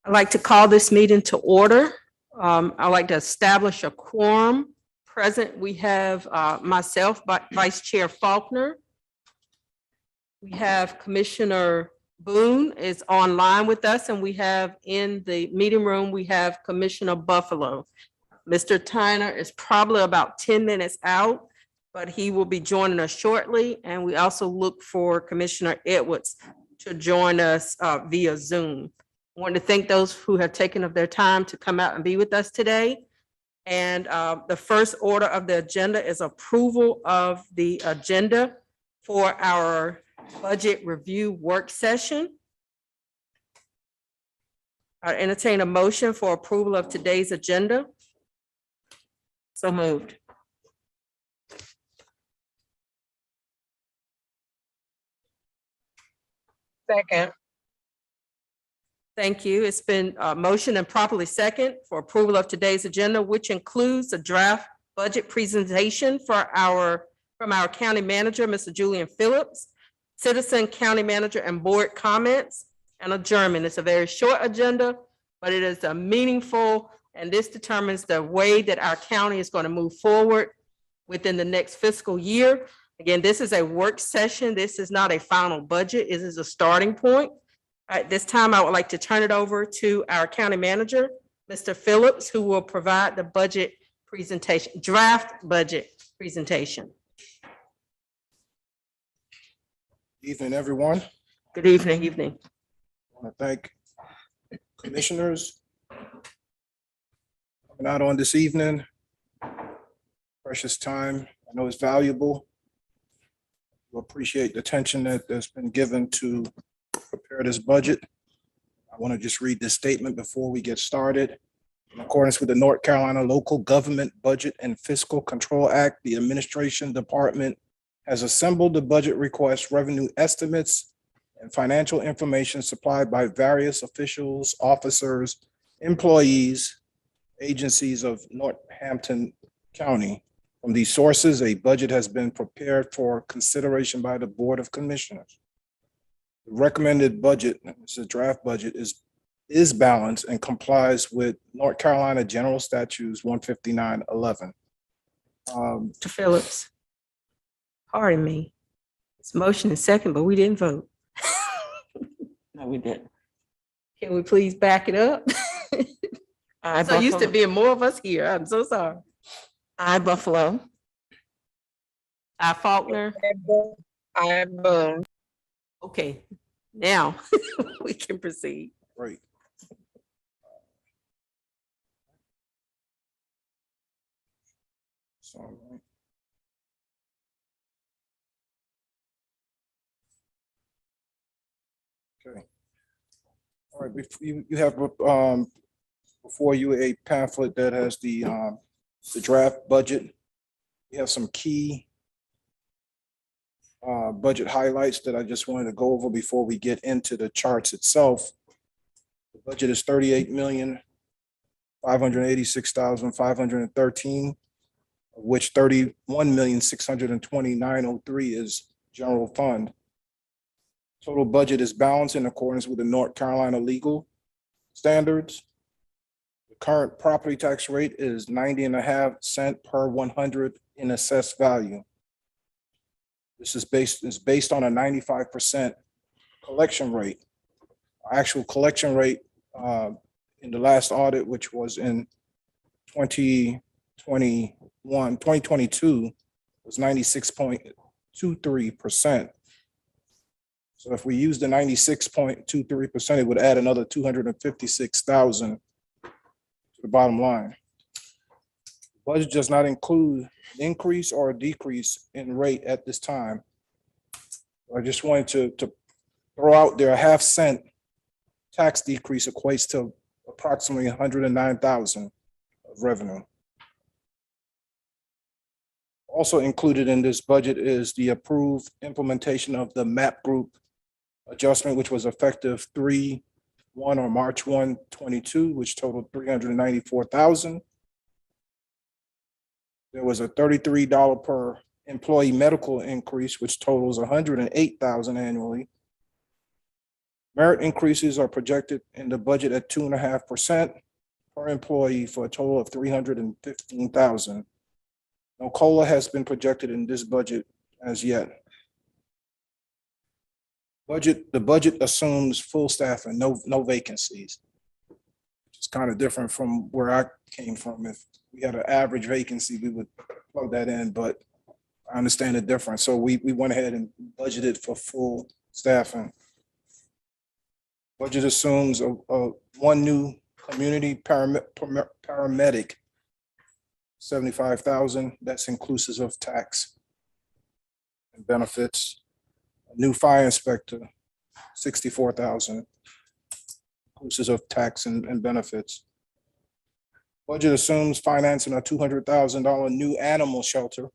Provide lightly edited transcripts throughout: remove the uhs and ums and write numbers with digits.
I'd like to call this meeting to order. I'd like to establish a quorum. Present, we have myself, Vice Chair Faulkner. We have Commissioner Boone is online with us, and we have in the meeting room, we have Commissioner Buffalo. Mr. Tyner is probably about 10 minutes out, but he will be joining us shortly. And we also look for Commissioner Edwards to join us via Zoom. I want to thank those who have taken of their time to come out and be with us today. And the first order of the agenda is approval of the agenda for our budget review work session. I entertain a motion for approval of today's agenda. So moved. Second. Thank you. It's been motioned and properly second for approval of today's agenda, which includes a draft budget presentation from our county manager, Mr. Julian Phillips, citizen, county manager, and board comments, and adjournment. It's a very short agenda, but it is a meaningful, and this determines the way that our county is going to move forward within the next fiscal year. Again, this is a work session. This is not a final budget. It is a starting point. At this time, I would like to turn it over to our county manager, Mr. Phillips, who will provide the budget presentation, draft budget presentation. Evening, everyone. Good evening. Evening. I want to thank commissioners coming out on this evening. Precious time. I know it's valuable. We appreciate the attention that's been given to prepare this budget. I want to just read this statement before we get started. In accordance with the North Carolina Local Government Budget and Fiscal Control Act, the Administration Department has assembled the budget request, revenue estimates, and financial information supplied by various officials, officers, employees, agencies of Northampton County. From these sources, a budget has been prepared for consideration by the Board of Commissioners. The recommended budget, this is a draft budget, is balanced and complies with North Carolina General Statutes 159:11. Mr. Phillips. Pardon me. It's motion and second, but we didn't vote. No, we didn't. Can we please back it up? So used to being more of us here. I'm so sorry. I Buffalo. I Faulkner. I Boone. Okay, now we can proceed. Great. So, okay. All right, you have before you a pamphlet that has the draft budget. We have some key budget highlights that I just wanted to go over before we get into the charts itself. The budget is $38,586,513, of which $31,629,003 is general fund. Total budget is balanced in accordance with the North Carolina legal standards. The current property tax rate is 90.5 cents per 100 in assessed value. This is based on a 95% collection rate. Our actual collection rate in the last audit, which was in 2022, was 96.23%. So if we use the 96.23%, it would add another 256,000 to the bottom line. The budget does not include increase or a decrease in rate at this time. I just wanted to throw out there a 0.5 cent tax decrease equates to approximately 109,000 of revenue. Also included in this budget is the approved implementation of the MAP group adjustment, which was effective 3/1 or March 1, 22, which totaled 394,000. There was a $33 per employee medical increase, which totals 108,000 annually. Merit increases are projected in the budget at 2.5% per employee for a total of $315,000. No COLA has been projected in this budget as yet. The budget assumes full staff and no vacancies. It's kind of different from where I came from. If we had an average vacancy, we would plug that in, but I understand the difference. So we went ahead and budgeted for full staffing. Budget assumes one new community paramedic, 75,000. That's inclusive of tax and benefits. A new fire inspector, 64,000, inclusive of tax and benefits. Budget assumes financing a $200,000 new animal shelter,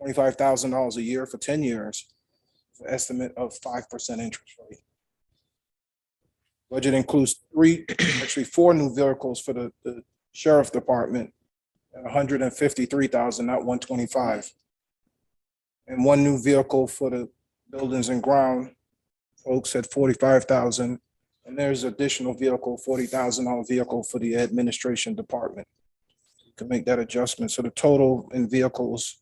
$25,000 a year for 10 years, for estimate of 5% interest rate. Budget includes four new vehicles for the sheriff department at 153,000, not 125. And one new vehicle for the buildings and ground folks at 45,000. And there's additional vehicle, $40,000 vehicle for the administration department. You can make that adjustment. So the total in vehicles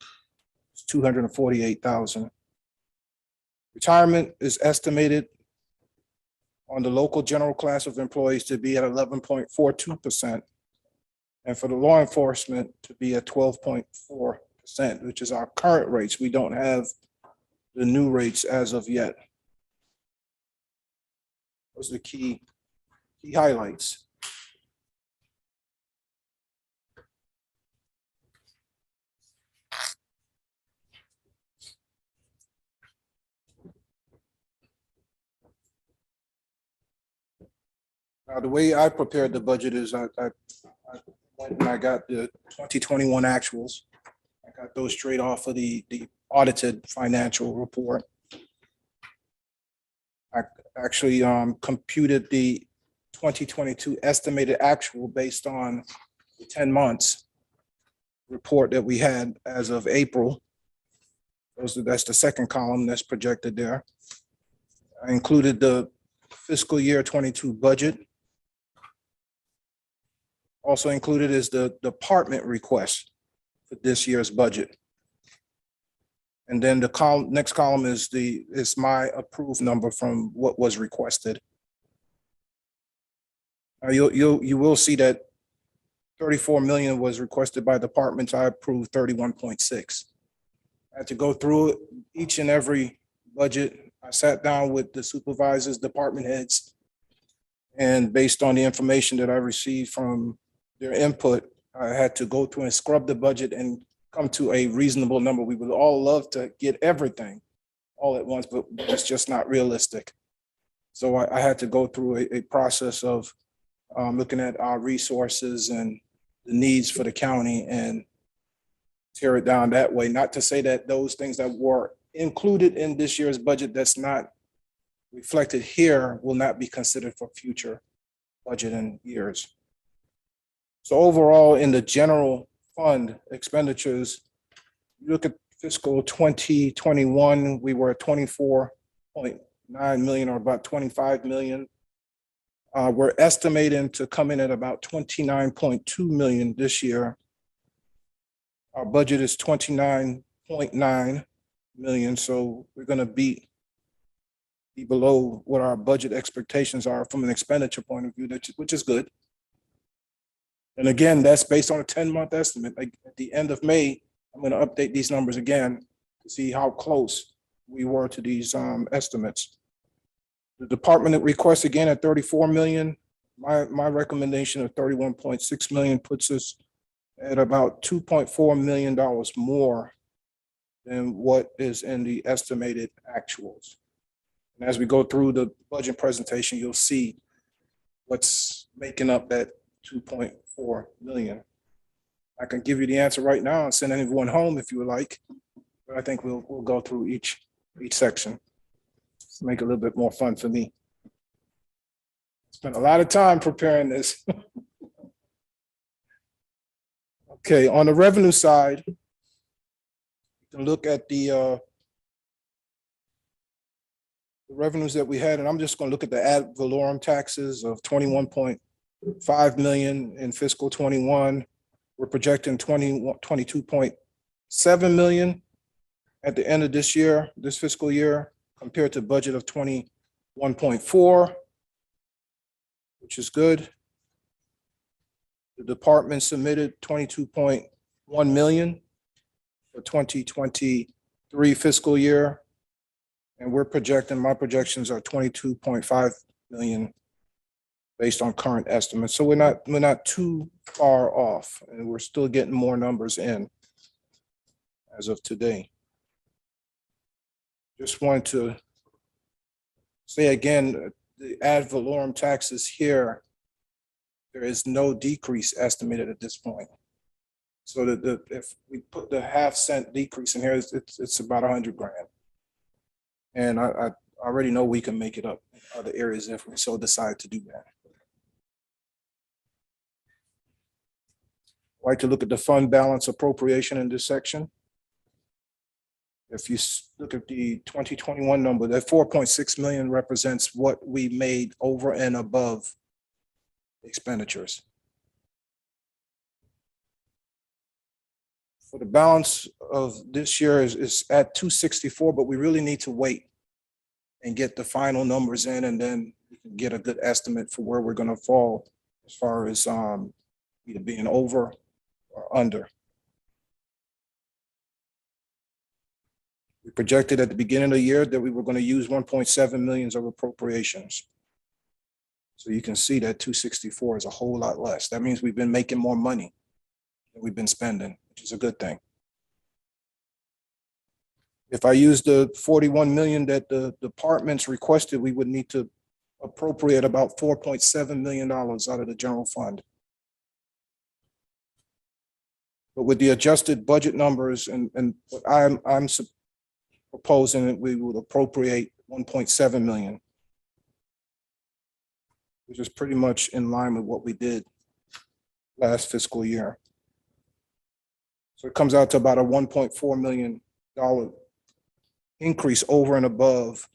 is 248,000. Retirement is estimated on the local general class of employees to be at 11.42%. And for the law enforcement to be at 12.4%, which is our current rates. We don't have the new rates as of yet. Those are the key highlights. Now, the way I prepared the budget is I went and I got the 2021 actuals. I got those straight off of the audited financial report. I actually computed the 2022 estimated actual based on the 10 months report that we had as of April. That's the second column that's projected there. I included the fiscal year 22 budget. Also included is the department request for this year's budget. And then the next column is my approved number from what was requested. You will see that 34 million was requested by departments. I approved 31.6. I had to go through each and every budget. I sat down with the supervisors, department heads, and based on the information that I received from their input, I had to go through and scrub the budget and come to a reasonable number. We would all love to get everything all at once, but it's just not realistic. So I had to go through a process of looking at our resources and the needs for the county and tear it down that way. Not to say that those things that were included in this year's budget that's not reflected here will not be considered for future budgeting years. So overall, in the general fund expenditures, you look at fiscal 2021, we were at 24.9 million or about 25 million. We're estimating to come in at about 29.2 million this year. Our budget is 29.9 million, so we're going to be below what our budget expectations are from an expenditure point of view, which is good. And again, that's based on a 10-month estimate. Like at the end of May, I'm going to update these numbers again to see how close we were to these estimates. The department request again at 34 million. My recommendation of 31.6 million puts us at about $2.4 million more than what is in the estimated actuals. And as we go through the budget presentation, you'll see what's making up that 2.4 million. I can give you the answer right now and send anyone home if you would like, but I think we'll go through each section to make it a little bit more fun for me. Spent a lot of time preparing this. Okay, on the revenue side, you can look at the the revenues that we had, and I'm just going to look at the ad valorem taxes of 21.5 million in fiscal 21. We're projecting 22.7 million at the end of this year, this fiscal year, compared to budget of 21.4, which is good. The department submitted 22.1 million for 2023 fiscal year. And we're projecting, my projections are 22.5 million based on current estimates. So we're not too far off, and we're still getting more numbers in as of today. Just wanted to say again, the ad valorem taxes here, there is no decrease estimated at this point. So that if we put the half-cent decrease in here, it's about 100 grand. And I already know we can make it up in other areas if we so decide to do that. I'd like to look at the fund balance appropriation in this section. If you look at the 2021 number, that 4.6 million represents what we made over and above expenditures. For the balance of this year is at 264, but we really need to wait and get the final numbers in, and then we can get a good estimate for where we're going to fall as far as either being over or under. We projected at the beginning of the year that we were going to use 1.7 million of appropriations. So you can see that 264 is a whole lot less. That means we've been making more money than we've been spending, which is a good thing. If I use the 41 million that the departments requested, we would need to appropriate about $4.7 million out of the general fund. But with the adjusted budget numbers and what I'm proposing that we would appropriate 1.7 million, which is pretty much in line with what we did last fiscal year. So it comes out to about a $1.4 million increase over and above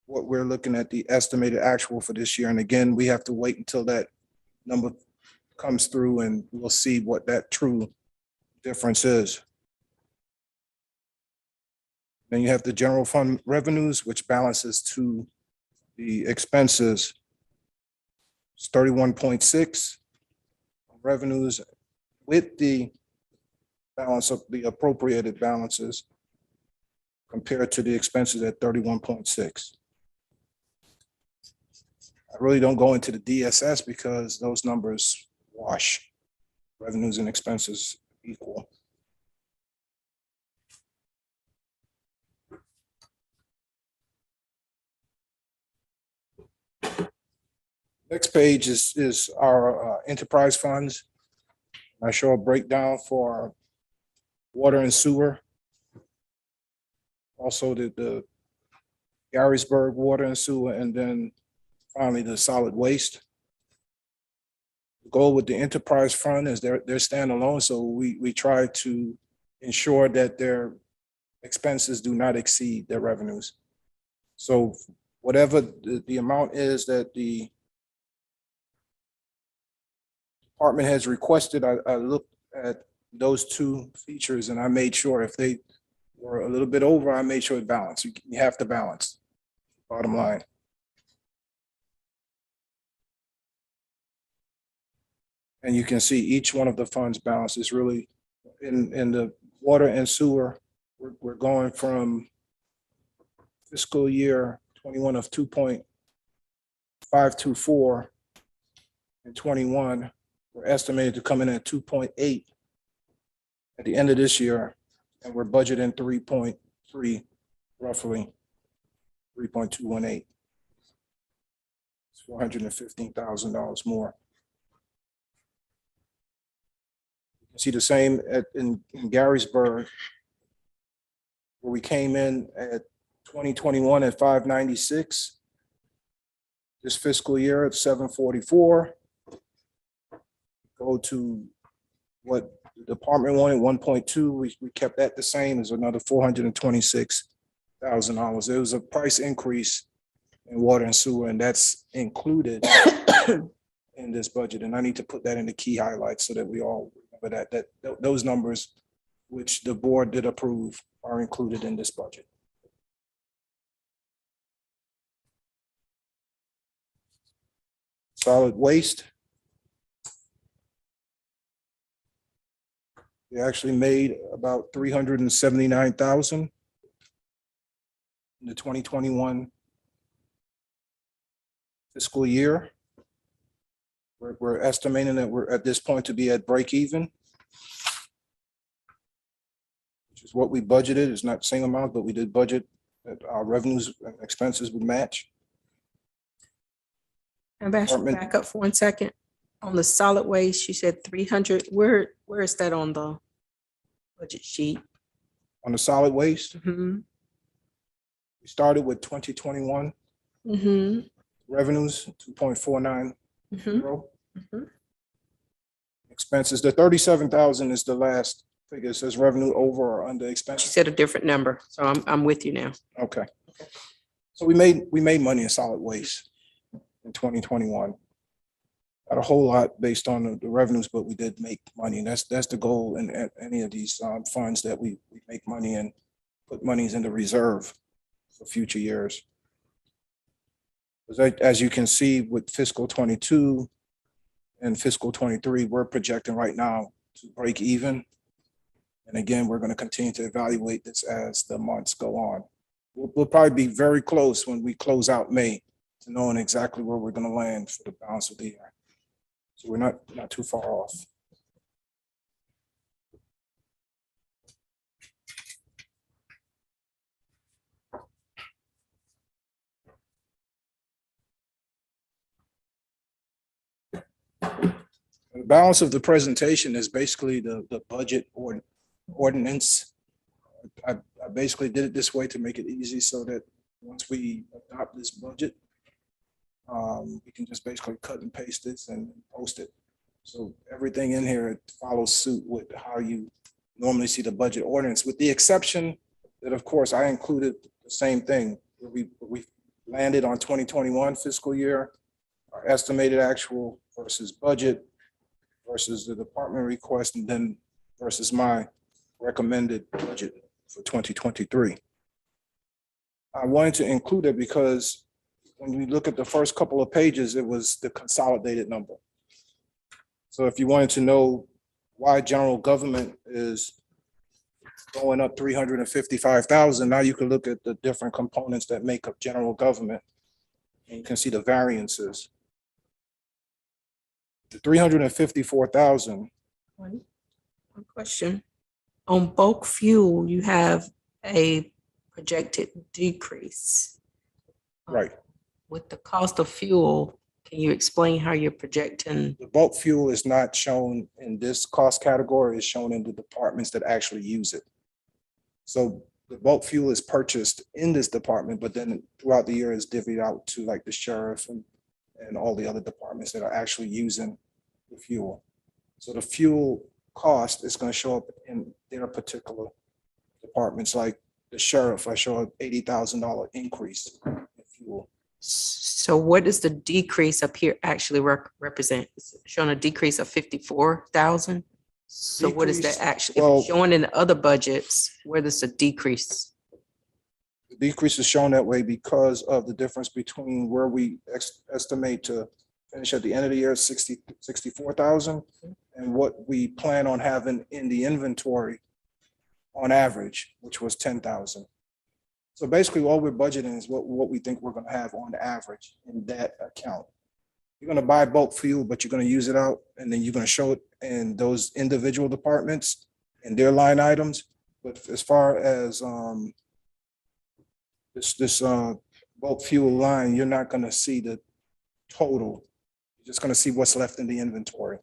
what we're looking at the estimated actual for this year. And again, we have to wait until that number comes through and we'll see what that true difference is. Then you have the general fund revenues, which balances to the expenses. It's 31.6 revenues with the balance of the appropriated balances compared to the expenses at 31.6. I really don't go into the DSS because those numbers wash. Revenues and expenses equal. Next page is our enterprise funds. I show a breakdown for water and sewer. Also the Garysburg water and sewer, and then finally the solid waste. The goal with the enterprise fund is they're standalone, so we try to ensure that their expenses do not exceed their revenues. So whatever the amount is that the department has requested, I looked at those two features and I made sure if they were a little bit over, I made sure it balanced. You have to balance, bottom line. And you can see each one of the funds balance is really in the water and sewer. We're going from fiscal year 21 of 2.524 and 21. We're estimated to come in at 2.8 at the end of this year, and we're budgeting 3.3, roughly 3.218. It's $415,000 more. You can see the same in Garysburg, where we came in at 2021 at 596. This fiscal year at 744. Go to what the department wanted, 1.2. We kept that the same as another $426,000. There was a price increase and water and sewer, and that's included in this budget. And I need to put that in the key highlights so that we all remember that those numbers, which the board did approve, are included in this budget. Solid waste. We actually made about 379,000 in the 2021 fiscal year. We're estimating that we're at this point to be at break even, which is what we budgeted. It's not the same amount, but we did budget that our revenues and expenses would match. Ambassador, Department- back up for 1 second. On the solid waste, you said 300. Where is that on the budget sheet? On the solid waste, Mm-hmm. we started with 2021 Mm-hmm. revenues, 2.490. Mm-hmm. Mhm. Expenses, the 37,000 is the last figure. It says revenue over or under She expenses. said a different number, so I'm with you now. Okay. So we made money in solid waste in 2021. Not a whole lot based on the revenues, but we did make money. And that's the goal in any of these funds, that we make money and put monies in the reserve for future years. As you can see with fiscal 22 and fiscal 23, we're projecting right now to break even. And again, we're going to continue to evaluate this as the months go on. We'll probably be very close when we close out May to knowing exactly where we're going to land for the balance of the year. So we're not too far off. The balance of the presentation is basically the budget or ordinance. I basically did it this way to make it easy so that once we adopt this budget, we can just basically cut and paste this and post it. So everything in here follows suit with how you normally see the budget ordinance, with the exception that, of course, I included the same thing. We landed on 2021 fiscal year, our estimated actual versus budget versus the department request, and then versus my recommended budget for 2023. I wanted to include it because when we look at the first couple of pages, it was the consolidated number. So if you wanted to know why general government is going up 355,000, now you can look at the different components that make up general government, and you can see the variances. The 354,000, One question. On bulk fuel, you have a projected decrease. right? With the cost of fuel, can you explain how you're projecting? The bulk fuel is not shown in this cost category, it's shown in the departments that actually use it. So the bulk fuel is purchased in this department, but then throughout the year is divvied out to like the sheriff and all the other departments that are actually using the fuel. So the fuel cost is going to show up in their particular departments, like the sheriff, I show an $80,000 increase in fuel. So what does the decrease up here actually represent? It's showing a decrease of 54,000? So what is that Decrease, actually, if well- it's showing in the other budgets, where does the decrease? The decrease is shown that way because of the difference between where we estimate to finish at the end of the year, 64,000, and what we plan on having in the inventory on average, which was 10,000. So basically all we're budgeting is what we think we're gonna have on average in that account. You're gonna buy bulk fuel, but you're gonna use it out, and then you're gonna show it in those individual departments and their line items. But as far as this bulk fuel line, you're not gonna see the total. You're just gonna see what's left in the inventory.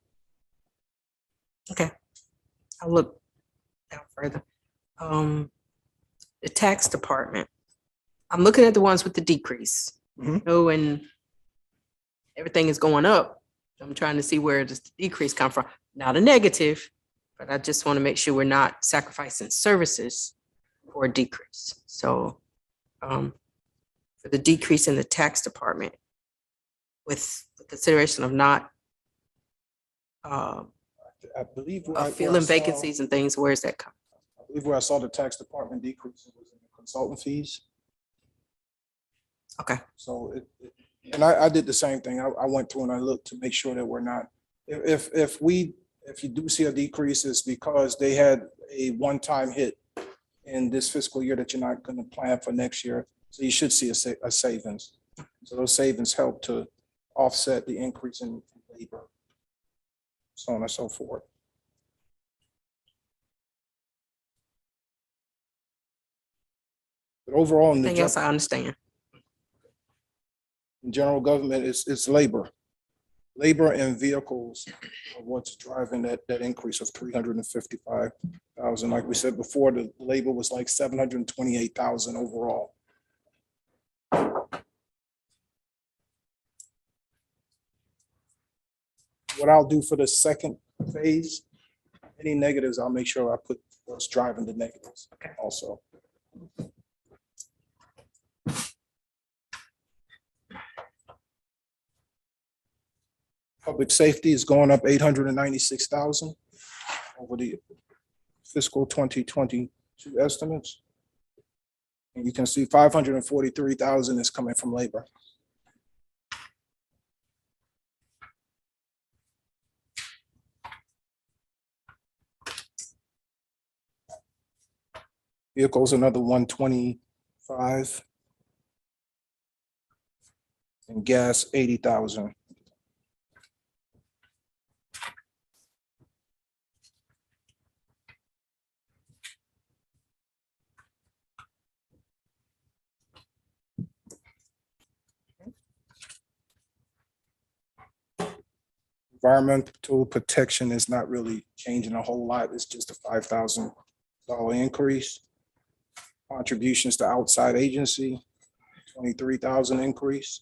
Okay, I'll look down further. The tax department, I'm looking at the ones with the decrease. Mhm. Knowing everything is going up, I'm trying to see where does the decrease come from. Not a negative, but I just want to make sure we're not sacrificing services for a decrease. So for for the decrease in the tax department with the consideration of not I believe. where I filling saw- vacancies and things. Where's that come? I believe where I saw the tax department decrease was in the consultant fees. Okay, So and I did the same thing. I went through and I looked to make sure that we're not, if you do see a decrease, it's because they had a one-time hit in this fiscal year that you're not going to plan for next year. So you should see a savings. So those savings help to offset the increase in labor, so on and so forth. But overall, in the anything else I understand. in general government, it's labor. Labor and vehicles are what's driving that increase of 355,000. Like we said before, the labor was like 728,000 overall. What I'll do for the second phase, any negatives, I'll make sure I put what's driving the negatives also. Public safety is going up 896,000 over the fiscal 2022 estimates. And you can see 543,000 is coming from labor. Vehicles, another 125. And gas, 80,000. Environmental protection is not really changing a whole lot. It's just a $5,000 increase. Contributions to outside agency, 23,000 increase.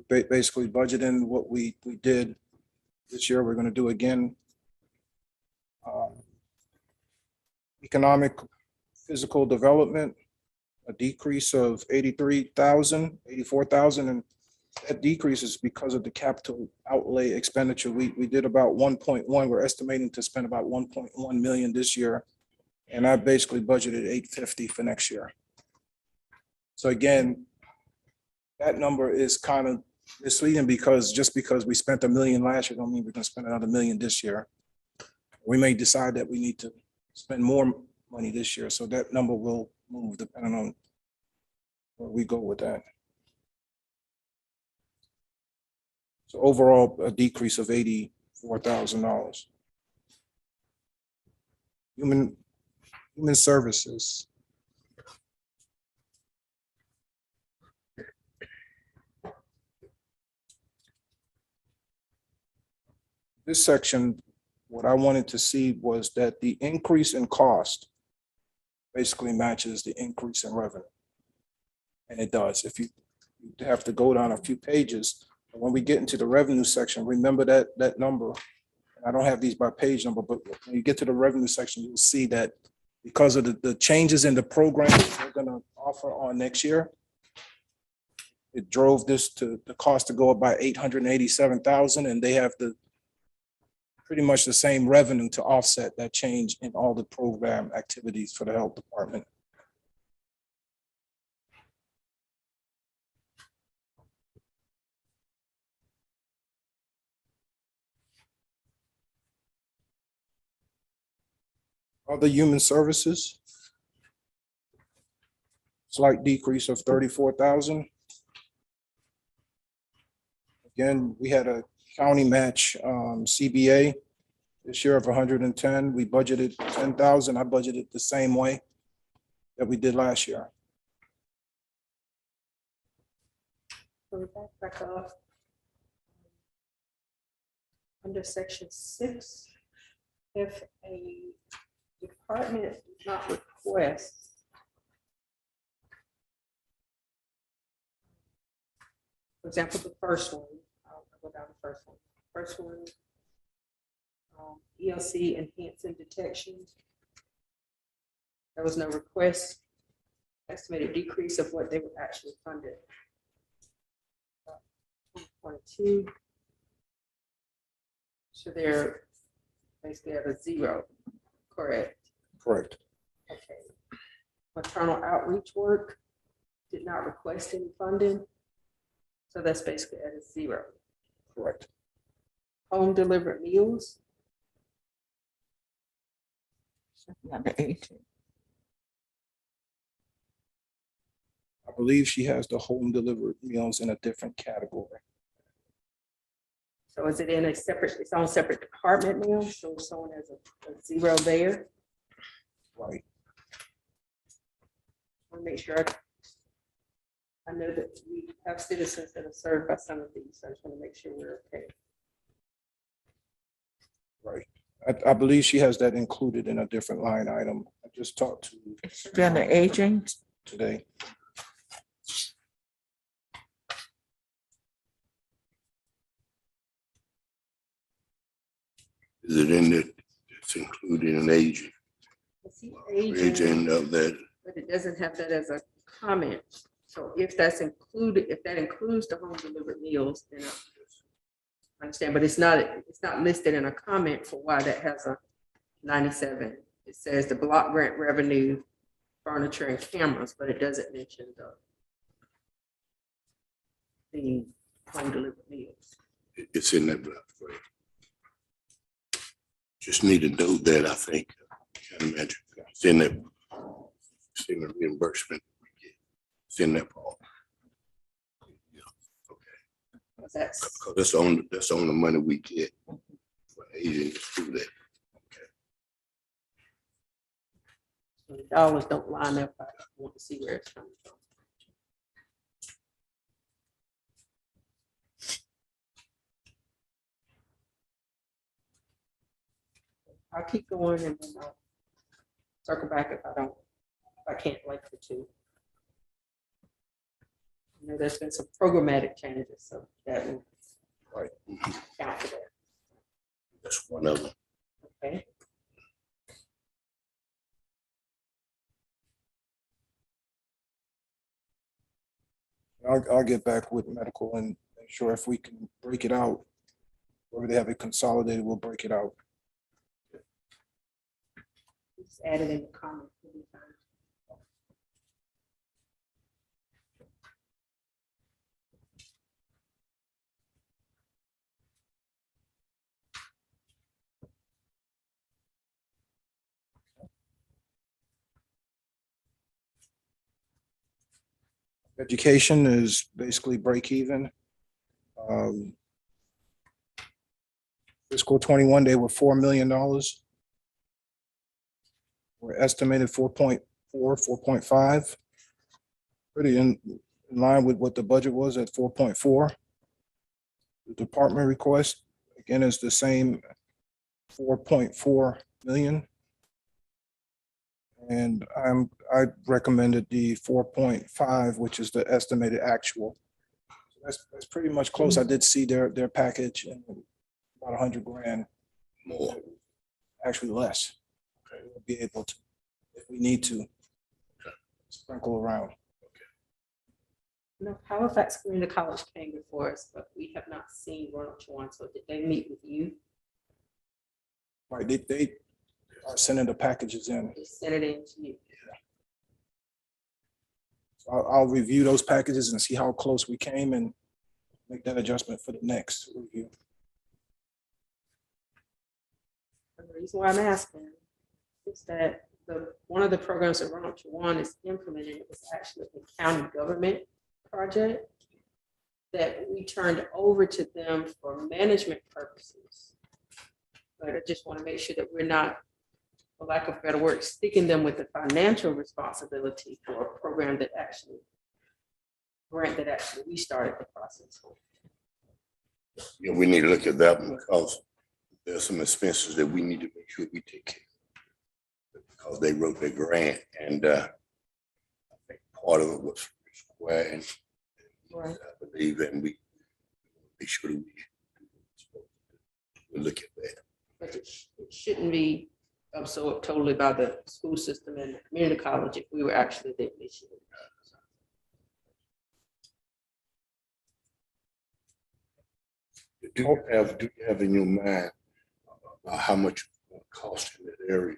Basically budgeting what we did this year, we're going to do again. Economic physical development, a decrease of 83,000, 84,000, and that decrease is because of the capital outlay expenditure. We did about 1.1. We're estimating to spend about 1.1 million this year. And I basically budgeted 850 for next year. So again, that number is kind of misleading because just because we spent $1 million last year, don't mean we're going to spend another $1 million this year. We may decide that we need to spend more money this year. So that number will move depending on where we go with that. So overall, a decrease of $84,000. Human services. This section, what I wanted to see was that the increase in cost basically matches the increase in revenue. And it does. If you have to go down a few pages, when we get into the revenue section, remember that number. I don't have these by page number, but when you get to the revenue section, you'll see that because of the changes in the program we're going to offer on next year, it drove the cost to go up by 887,000, and they have pretty much the same revenue to offset that change in all the program activities for the health department. Other human services, slight decrease of 34,000. Again, we had a county match CBA this year of 110. We budgeted 10,000. I budgeted the same way that we did last year. So back up. Under section 6, if a department does not request for example, the first one, I'll go down the first one. First one, ELC enhancing detection. There was no request estimated decrease of what they were actually funded. 22. So they're basically at a zero, correct? Correct. Okay. Maternal outreach work did not request any funding. So that's basically at a zero. Correct. Home delivered meals, Number 18. I believe she has the home delivered meals in a different category. so is it in a separate, its own separate department now? So it's shown as a zero there. Right. I want to make sure. I know that we have citizens that are served by some of these, so I just want to make sure we're okay. Right. I believe she has that included in a different line item. I just talked to It should be under aging. today. Is it in that it's included in aging, I see aging, aging of that? but it doesn't have that as a comment. So if that's included, if that includes the home delivered meals, then I understand, but it's not listed in a comment for why that has a 97. It says the block grant revenue, furniture and cameras, but it doesn't mention the home delivered meals. It's in that block grant. Just need to note that, I think, can't imagine, it's in that, it's in the reimbursement. It's in that part. Yeah, okay, Because that's, because that's on the money we get for aging through that. the dollars don't line up. I want to see where it's coming from. I'll keep going and then I'll circle back if I can't link the two. You know, there's been some programmatic changes, so that will Right. count for that, That's one of them. okay? I'll get back with medical and make sure if we can break it out, where they have it consolidated, we'll break it out. Just add it in the comment. Education is basically break even. Fiscal 21, they were $4 million. We're estimated 4.4, 4.5. Pretty in line with what the budget was at 4.4. The department request, again, is the same 4.4 million. And I recommended the 4.5, which is the estimated actual. So that's pretty much close. I did see their package and about 100 grand More. actually less. We'll be able to, if we need to, sprinkle around. No, Halifax Community College came before us, but we have not seen Ronald Chuan, so did they meet with you? Right, they are sending the packages in. They sent it in to you? So I'll review those packages and see how close we came and make that adjustment for the next review. And the reason why I'm asking is that one of the programs that Ronald Chuan is implementing is actually a county government project that we turned over to them for management purposes. But I just want to make sure that we're not, for lack of better word, sticking them with the financial responsibility for a program that actually, grant that actually we started the process for. Yeah, we need to look at that one because there's some expenses that we need to make sure we take care of. Because they wrote the grant and I think part of it was square and Right. I believe, and we be sure that we look at that. But it shouldn't be absorbed totally by the school system and the community college if we were actually there this year. Do you have in your mind how much it will cost in that area?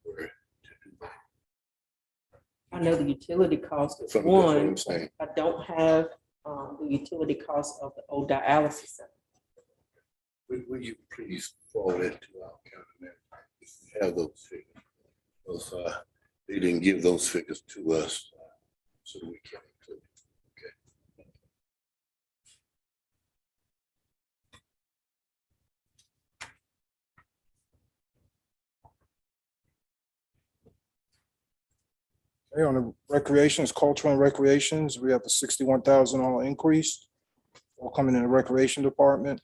Were to do that? I know the utility cost is That's what I'm one. saying. I don't have the utility cost of the old dialysis center. Will you please forward it to our county manager? If you have those figures. Those, they didn't give those figures to us, so we can include it. Okay. Okay, on the recreations, cultural and recreations, we have the $61,000 increase, all coming in the recreation department.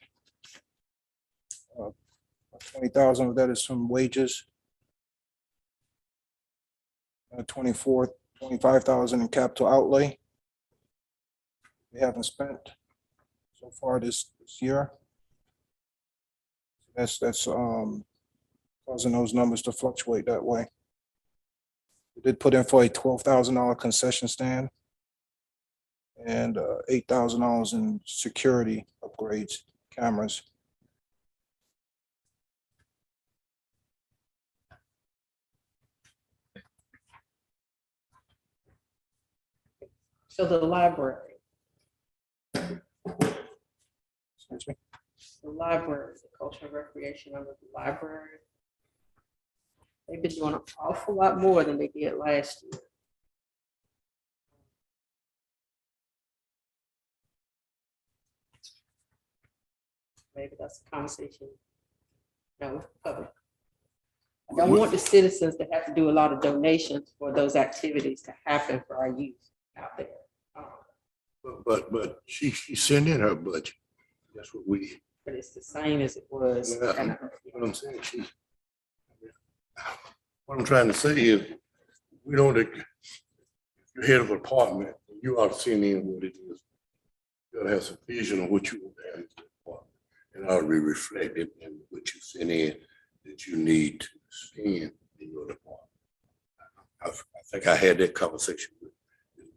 20,000 of that is from wages. 25,000 in capital outlay. We haven't spent so far this year. That's causing those numbers to fluctuate that way. We did put in for a $12,000 concession stand and $8,000 in security upgrades, cameras. So the library, Excuse me. the library, the culture and recreation under the library. They've been doing an awful lot more than they did last year. Maybe that's a conversation. No, public. I don't want the citizens to have to do a lot of donations for those activities to happen for our youth out there. But she sent in her budget. That's what But it's the same as it was. Yeah, what I'm saying, what I'm trying to say is, we don't, if you're head of a department, you ought to send in what it is. You ought to have some vision on what you want to have in the department. And ought to be reflected in what you send in that you need to spend in your department. I think I had that conversation with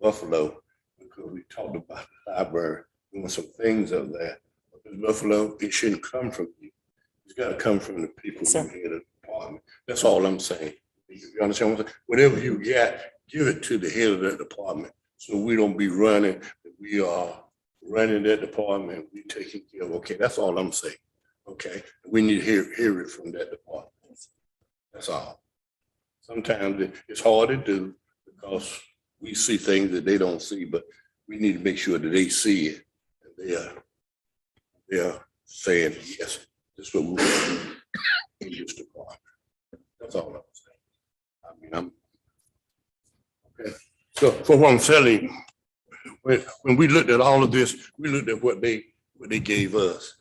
Buffalo, because we talked about the library, doing some things up there. In Buffalo, it shouldn't come from you. It's got to come from the people who Sir. head of the department. That's all I'm saying. You understand what I'm saying? Whatever you got, give it to the head of that department. So we don't be running, we are running that department, we taking care of, okay, that's all I'm saying. Okay, we need to hear it from that department. That's all. Sometimes it's hard to do because we see things that they don't see, but we need to make sure that they see it. And they are saying, yes, this is what we want to do in this department. That's all I'm saying. I mean, I'm, okay. So for what I'm saying, when we looked at all of this, we looked at what they gave us.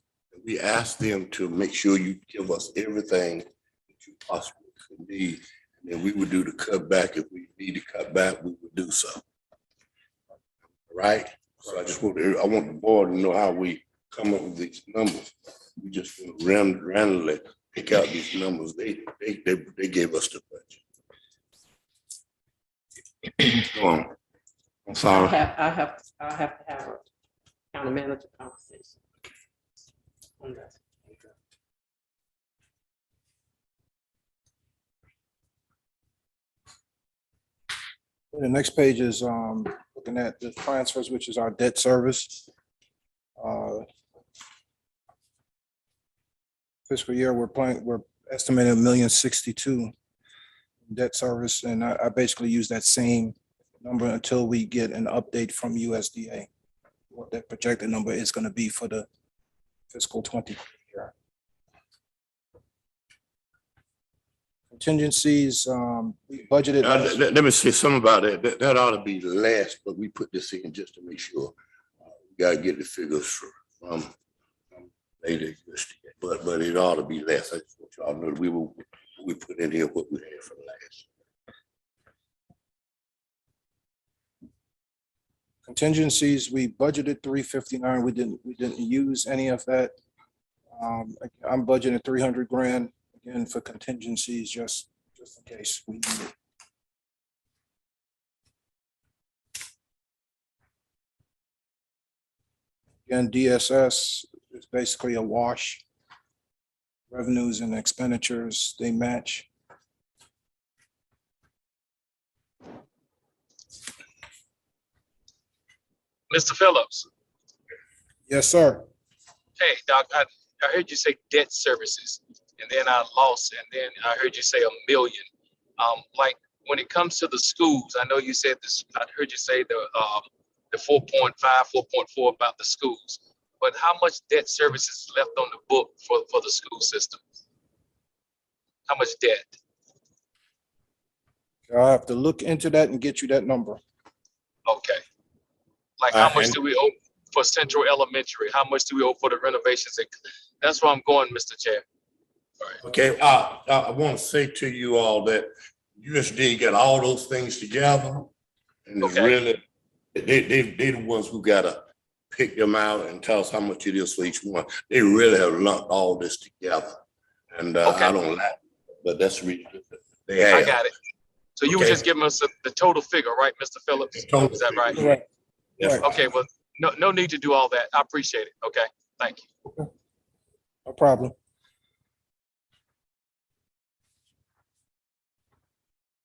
We asked them to make sure you give us everything that you possibly could need. And then we would do the cutback. If we need to cut back, we would do so. Right? So I want the board to know how we come up with these numbers. We just randomly pick out these numbers. They gave us the budget. Go on. I'm I sorry. have to have a county manager conversation. On that. The next page is looking at the transfers, which is our debt service. Fiscal year, we're estimating $1,062,000 debt service, and I basically use that same number until we get an update from USDA, what that projected number is going to be for the fiscal 20 year. Contingencies, we budgeted. Let me say something about that. That ought to be last, but we put this in just to make sure. We gotta get the figures from later, but it ought to be less. I just want y'all to know we put in here what we had for last. Contingencies, we budgeted 359. We didn't use any of that. I'm budgeting 300 grand. again, for contingencies, just in case we need it. Again, DSS is basically a wash. Revenues and expenditures, they match. Mr. Phillips, Yes, sir. hey, Doc, I heard you say debt services, and then I lost, and then I heard you say $1 million. Like when it comes to the schools, I know you said this, I heard you say the 4.5, 4.4 about the schools, but how much debt services is left on the book for the school system? How much debt? I'll have to look into that and get you that number. Okay. Like how much And- do we owe for Central Elementary? How much do we owe for the renovations? That's where I'm going, Mr. Chair. All right. Okay, I want to say to you all that USD got all those things together. And it's Okay. really, they the ones who gotta pick them out and tell us how much it is for each one. They really have lumped all this together. And Okay. I don't like, but that's the reason they I have. got it. So you were Okay. just giving us the total figure, right, Mr. Phillips? The total Is that right? figure. Right. Yes. Okay, well, no need to do all that. I appreciate it. Okay, thank you. No problem.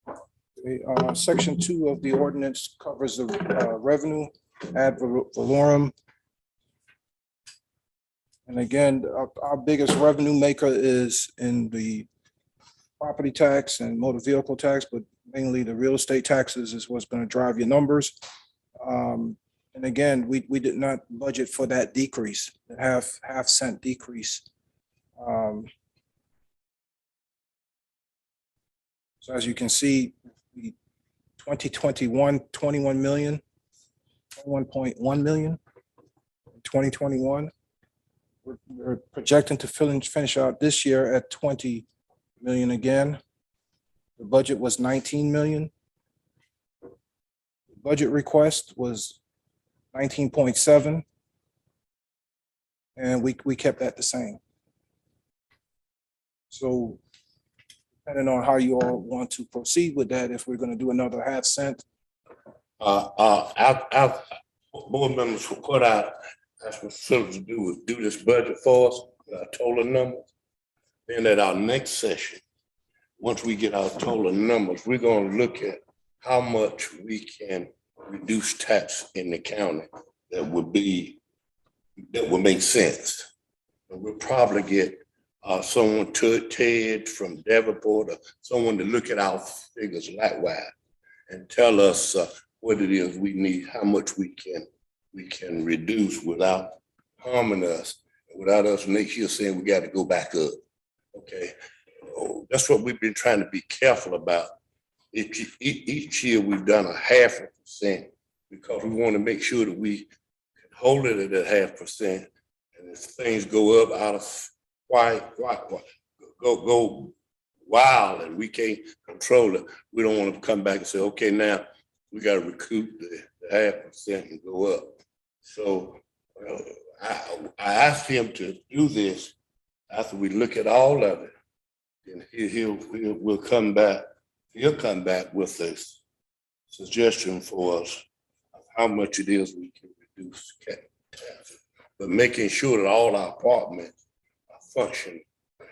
Okay, Section 2 of the ordinance covers the revenue ad valorem. And again, our biggest revenue maker is in the property tax and motor vehicle tax, but mainly the real estate taxes is what's going to drive your numbers. And again, we did not budget for that decrease, the half cent decrease. So as you can see, the 2021, 21 million, 21.1 million, in 2021. We're projecting to finish out this year at 20 million again. The budget was 19 million. The budget request was 19.7. And we kept that the same. So depending on how you all want to proceed with that, if we're going to do another half cent. Board members will put out, that's what Phillips do, is do this budget for us, our total numbers. Then at our next session, once we get our total numbers, we're gonna look at how much we can reduce tax in the county that would make sense. And we'll probably get someone to Ted from Davenport or someone to look at our figures likewise and tell us what it is we need, how much we can reduce without harming us, without us next year saying we got to go back up. Okay, that's what we've been trying to be careful about. Each year we've done a 0.5% because we want to make sure that we can hold it at that 0.5%. And if things go up out of go wild and we can't control it, we don't want to come back and say, okay, now we got to recoup the 0.5% and go up. So I asked him to do this after we look at all of it. And he'll come back. He'll come back with this suggestion for us of how much it is we can reduce taxes, but making sure that all our apartments function,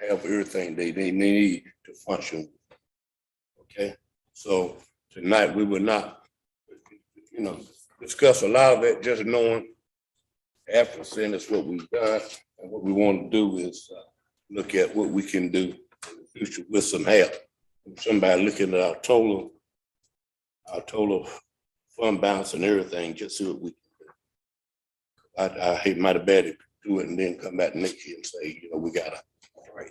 have everything they need to function. Okay, so tonight we will not, discuss a lot of it, just knowing 0.5% is what we've done, and what we want to do is look at what we can do in the future with some help. Somebody looking at our total fund balance and everything, just see what we can do. I hate mighty bad to do it and then come back next year and say, we gotta. Right.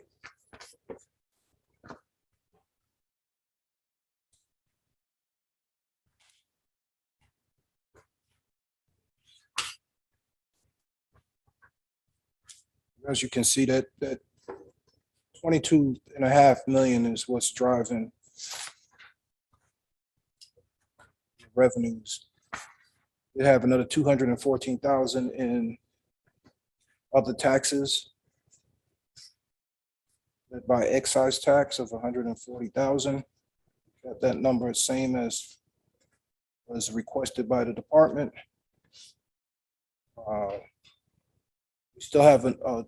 As you can see, that 22.5 million is what's driving revenues. We have another 214,000 in other taxes. led by excise tax of 140,000. Got that number same as was requested by the department. We still have a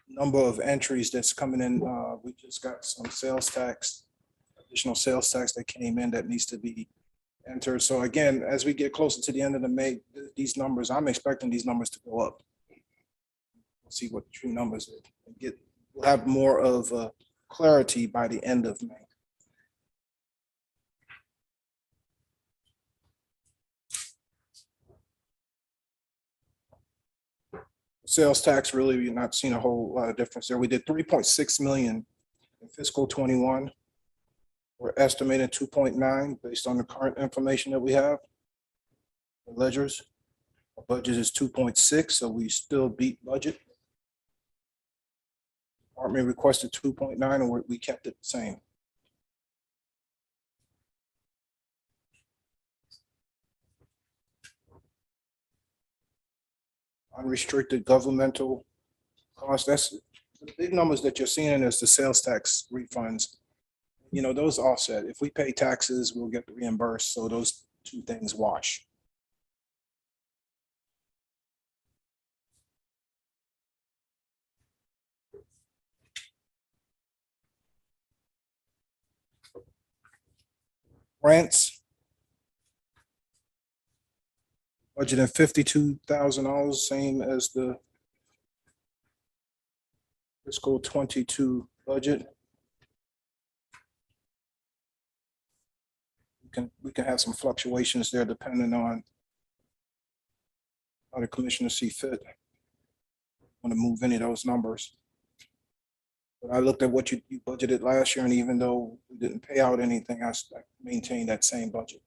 number of entries that's coming in. We just got some sales tax, additional sales tax that came in that needs to be entered. So again, as we get closer to the end of the May, these numbers, I'm expecting these numbers to go up. We'll see what the true numbers is. We'll have more of clarity by the end of May. Sales tax, really, we're not seeing a whole lot of difference there. We did 3.6 million in fiscal 21. We're estimating 2.9 based on the current information that we have. The ledgers, our budget is 2.6, so we still beat budget. Department requested 2.9 and we kept it the same. Unrestricted governmental costs, that's the big numbers that you're seeing is the sales tax refunds. You know, those offset. If we pay taxes, we'll get reimbursed. So those two things wash. Grants. Budgeting $52,000, same as the fiscal 22 budget. We can have some fluctuations there depending on how the commissioners see fit. Want to move any of those numbers. But I looked at what you budgeted last year, and even though we didn't pay out anything, I maintained that same budget.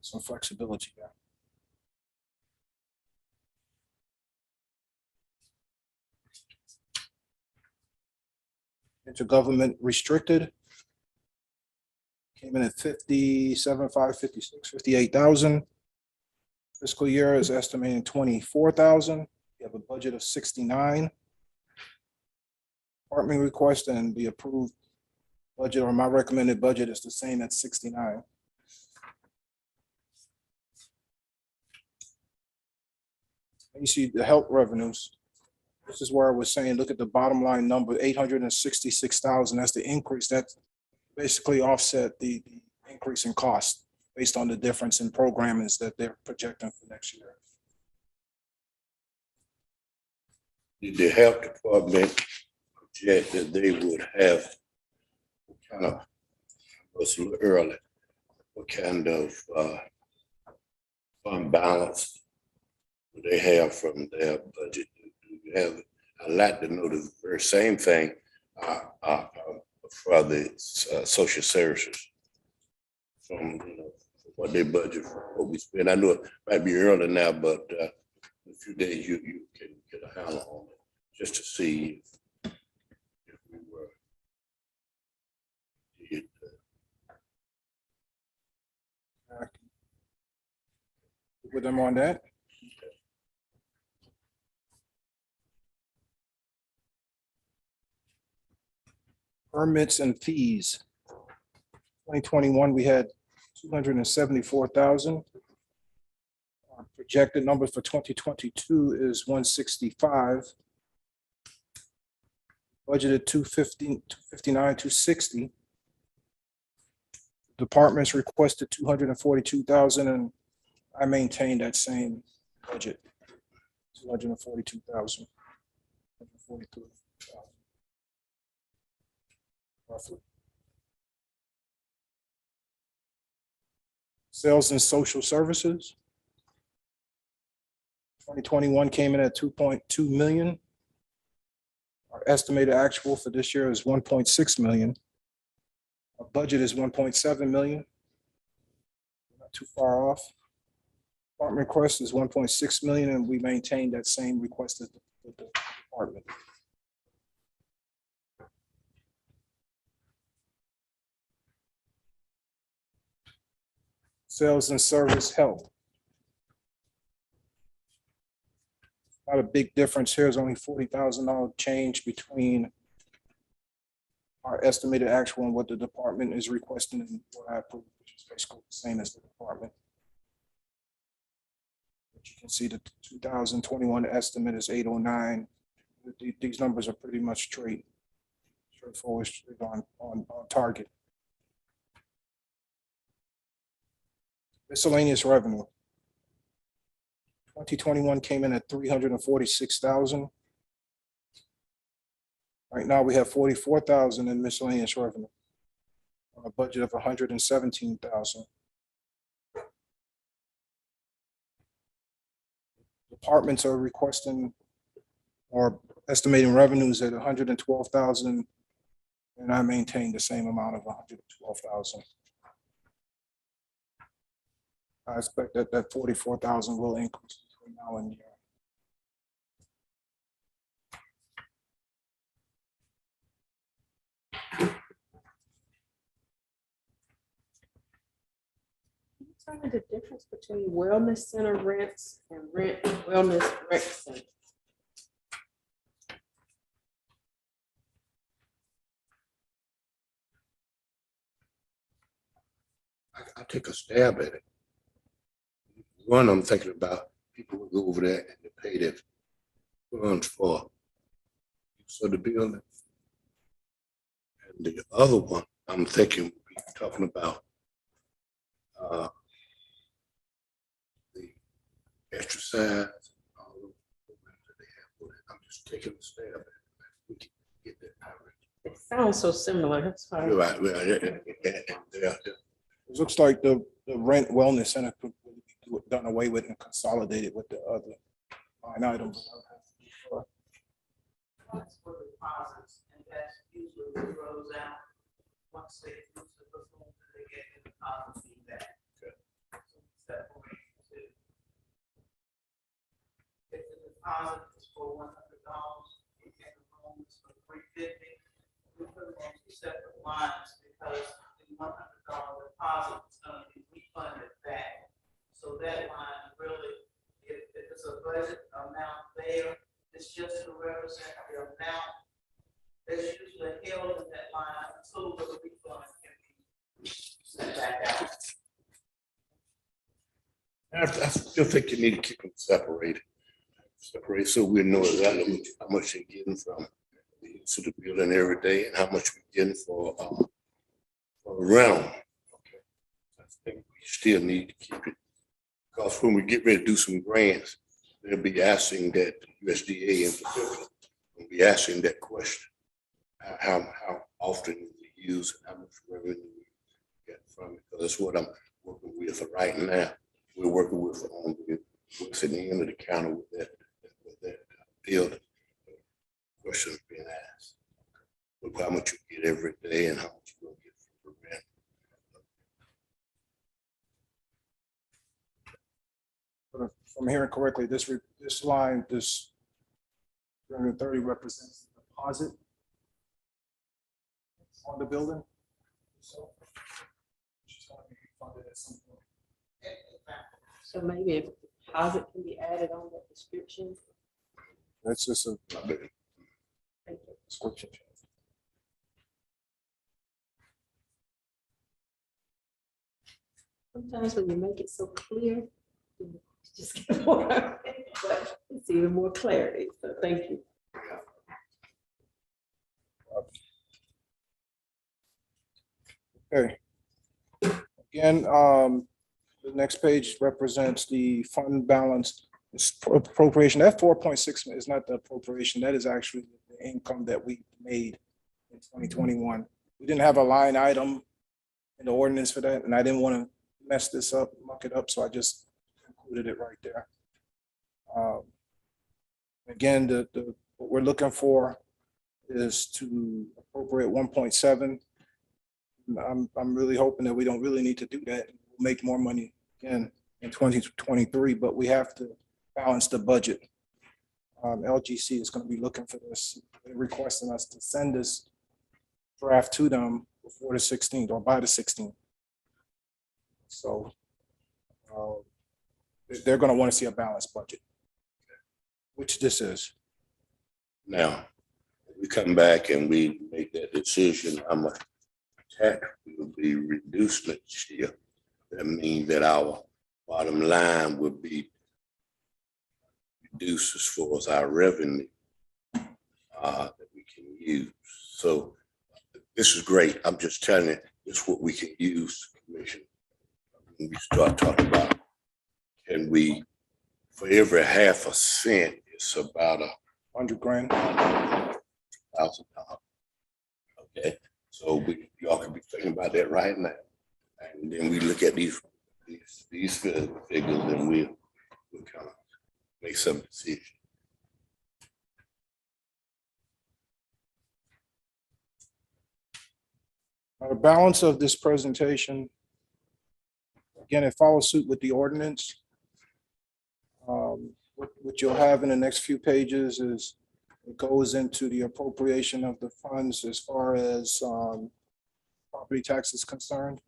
Some flexibility there. Intergovernment restricted came in at 58,000. Fiscal year is estimating 24,000. We have a budget of 69. Department request and the approved budget, or my recommended budget, is the same at 69. You see the health revenues. This is where I was saying, look at the bottom line number, 866,000. That's the increase. That basically offset the increase in cost based on the difference in programmings that they're projecting for next year. Did the health department project that they would have kind of, was a little early, what kind of fund balance do they have from their budget? Do you have, I'd like to know the very same thing for the social services. From, you know, what they budget for, what we spend. I know it might be early now, but in a few days you can get a handle on it, just to see if we were With them on that. Permits and fees. 2021, we had 274,000. Our projected number for 2022 is 165. Budgeted 250, 259, 260. Departments requested 242,000, and I maintained that same budget, 242,000. 143,000. Roughly. Sales and social services. 2021 came in at 2.2 million. Our estimated actual for this year is 1.6 million. Our budget is 1.7 million. Not too far off. Department request is 1.6 million, and we maintain that same request as the department. Sales and service health. Not a big difference here. Is only $40,000 change between our estimated actual and what the department is requesting and what I approve, which is basically the same as the department. But you can see the 2021 estimate is 809. These numbers are pretty much straightforward, straight on target. Miscellaneous revenue. 2021 came in at 346,000. Right now, we have 44,000 in miscellaneous revenue on a budget of 117,000. Departments are requesting or estimating revenues at 112,000, and I maintain the same amount of 112,000. I expect that 44,000 will increase between now and year. Can you tell me the difference between wellness center rents and wellness rec center? I take a stab at it. One, I'm thinking about people who go over there and they pay their funds for use of the building. And the other one, I'm thinking, we're talking about the exercise. All those programs that they have with it. I'm just taking a stab at it. We can get that covered. It sounds so similar, that's why. Right, It looks like the rent wellness center could be done away with and consolidated with the other line items. That's for deposits, and that's usually what goes out once they use the perform, they get the deposit fee back. Okay. So we separate the two. If the deposit is for $100, and the loan is for $350, we put it on two separate lines because the $100 deposit is gonna be refunded back. So that line really, if it's a budget amount there, it's just to represent the amount that's usually held in that line until the refund can be sent back out. I still think you need to keep them separated. Separate so we know exactly how much they're getting from the use of the building every day and how much we're getting for rental. Okay. I think we still need to keep it. Because when we get ready to do some grants, they'll be asking that USDA in particular, will be asking that question. How often is it used and how much revenue we get from it? Because that's what I'm working with right now. We're working with on what's at the end of the counter with that building. Questions being asked. Look how much you get every day and how much you're gonna get for rent. From hearing correctly, this line, this 330 represents the deposit on the building. So she's going to be funded at some point. So maybe a deposit can be added on that description. That's just a Thank you. description. Sometimes when you make it so clear, you just get more, but it's even more clarity, so thank you. Okay. Again, the next page represents the fund balance appropriation. That 4.6 is not the appropriation. That is actually the income that we made in 2021. We didn't have a line item in the ordinance for that, and I didn't want to mess this up, muck it up, so I just included it right there. Again, what we're looking for is to appropriate 1.7. I'm really hoping that we don't really need to do that. We'll make more money again in 2023, but we have to balance the budget. LGC is going to be looking for this. They're requesting us to send this draft to them before the 16th or by the 16th. So they're going to want to see a balanced budget, which this is. Now, we come back and we make that decision, how much tax will be reduced next year. That means that our bottom line will be reduced as far as our revenue that we can use. So this is great. I'm just telling you, this is what we can use, Commissioner. When we start talking about, can we, for every half a cent, it's about $100,000. $1,000. Okay, so y'all can be thinking about that right now. And then we look at these figures and we'll kind of make some decisions. The balance of this presentation, again, it follows suit with the ordinance. What you'll have in the next few pages is it goes into the appropriation of the funds as far as property tax is concerned.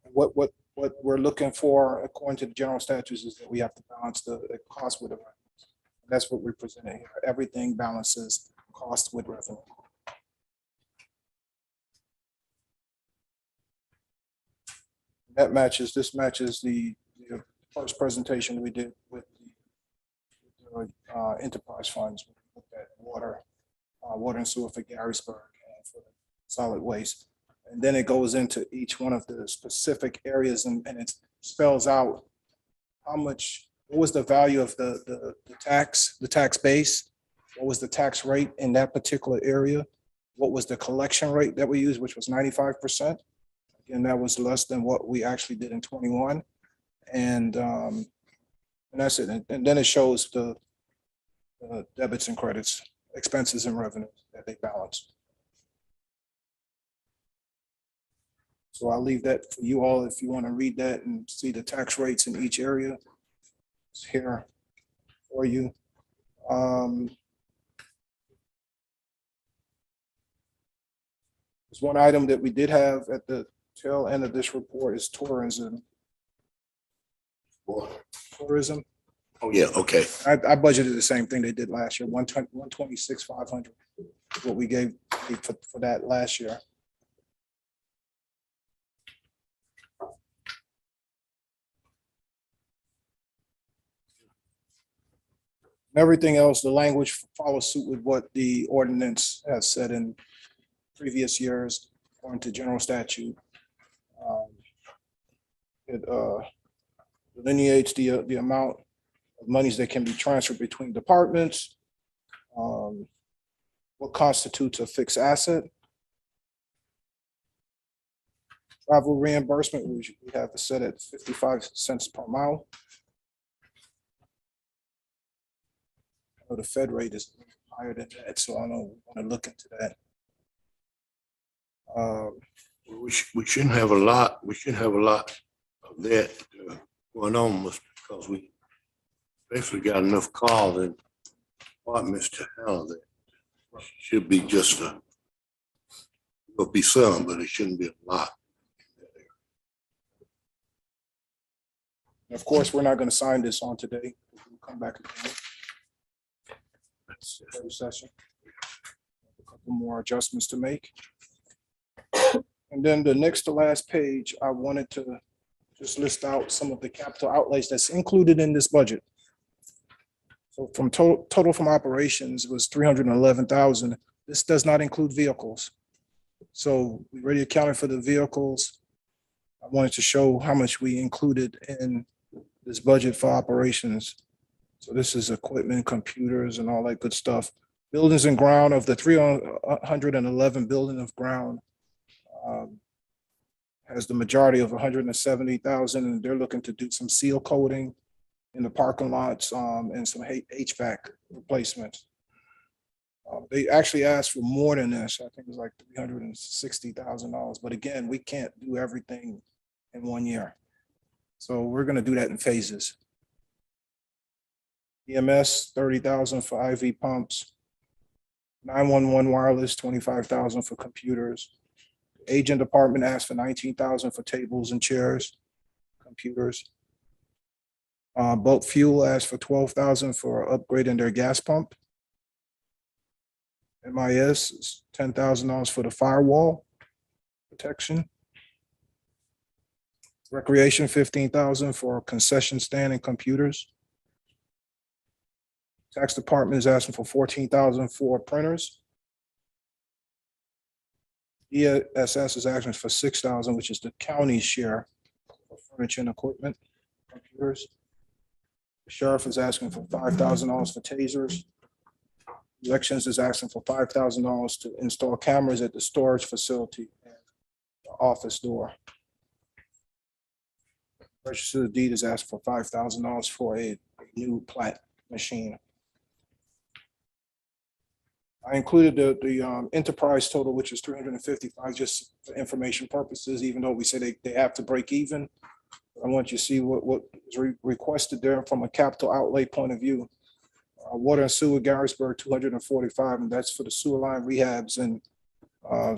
What we're looking for, according to the general statutes, is that we have to balance the cost with the revenue. That's what we're presenting here. Everything balances cost with revenue. That matches, this matches the first presentation we did with the enterprise funds. We looked at water and sewer for Garysburg and for solid waste. And then it goes into each one of the specific areas and it spells out how much, what was the value of the tax base? What was the tax rate in that particular area? What was the collection rate that we used, which was 95%? Again, that was less than what we actually did in 21. And that's it. And then it shows the debits and credits, expenses and revenues that they balance. So I'll leave that for you all if you want to read that and see the tax rates in each area. It's here for you. There's one item that we did have at the tail end of this report is tourism. Tourism. Oh, yeah, okay. I budgeted the same thing they did last year, 126,500, what we gave for that last year. Everything else, the language follows suit with what the ordinance has said in previous years, according to general statute. It delineates the amount of monies that can be transferred between departments, what constitutes a fixed asset, travel reimbursement, which we have set at 55 cents per mile. I know the Fed rate is higher than that, so I don't want to look into that. We shouldn't have a lot. We shouldn't have a lot of that going on, because we basically got enough calls and departments to handle that. Should be just will be some, but it shouldn't be a lot. Of course, we're not going to sign this on today. We'll come back again. Closed session. A couple more adjustments to make. And then the next to last page, I wanted to just list out some of the capital outlays that's included in this budget. So from total from operations was 311,000. This does not include vehicles. So we already accounted for the vehicles. I wanted to show how much we included in this budget for operations. So this is equipment, computers, and all that good stuff. Buildings and ground, of the 311 building of ground, has the majority of 170,000, and they're looking to do some seal coating in the parking lots and some HVAC replacements. They actually asked for more than this. I think it was like $360,000. But again, we can't do everything in 1 year. So we're going to do that in phases. EMS, 30,000 for IV pumps. 911 wireless, 25,000 for computers. Agent department asked for 19,000 for tables and chairs, computers. Bulk Fuel asked for 12,000 for upgrading their gas pump. MIS is $10,000 for the firewall protection. Recreation, 15,000 for concession stand and computers. Tax Department is asking for 14,000 for printers. ESS is asking for 6,000, which is the county's share for furniture and equipment, computers. The Sheriff is asking for $5,000 for tasers. Elections is asking for $5,000 to install cameras at the storage facility and the office door. Register of Deed is asking for $5,000 for a new plat machine. I included the enterprise total, which is 355, just for information purposes, even though we say they have to break even. I want you to see what is requested there from a capital outlay point of view. Water and sewer Garrisburg, 245, and that's for the sewer line rehabs and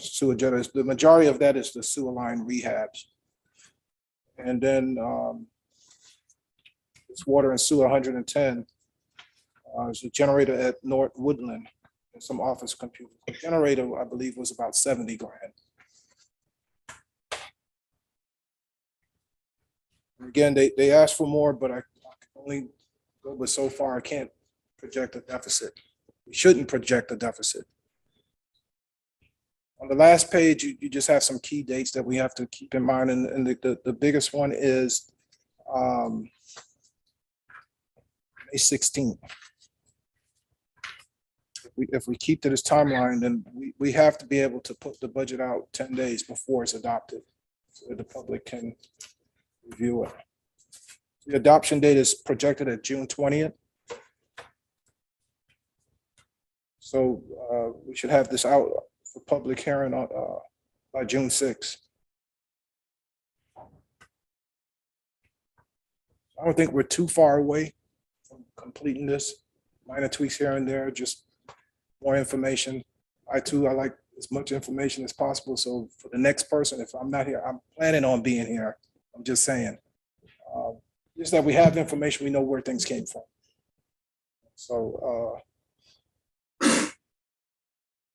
sewer jetters. The majority of that is the sewer line rehabs. And then it's water and sewer, 110. There's a generator at North Woodland and some office computers. The generator, I believe, was about 70 grand. Again, they asked for more, but I can only go with so far. I can't project a deficit. We shouldn't project a deficit. On the last page, you just have some key dates that we have to keep in mind. And the biggest one is May 16th. If we keep to this timeline, then we have to be able to put the budget out 10 days before it's adopted so that the public can review it. The adoption date is projected at June 20th. So we should have this out for public hearing by June 6th. I don't think we're too far away from completing this. Minor tweaks here and there, just more information. I like as much information as possible. So for the next person, if I'm not here, I'm planning on being here. I'm just saying. Just that we have information, we know where things came from. So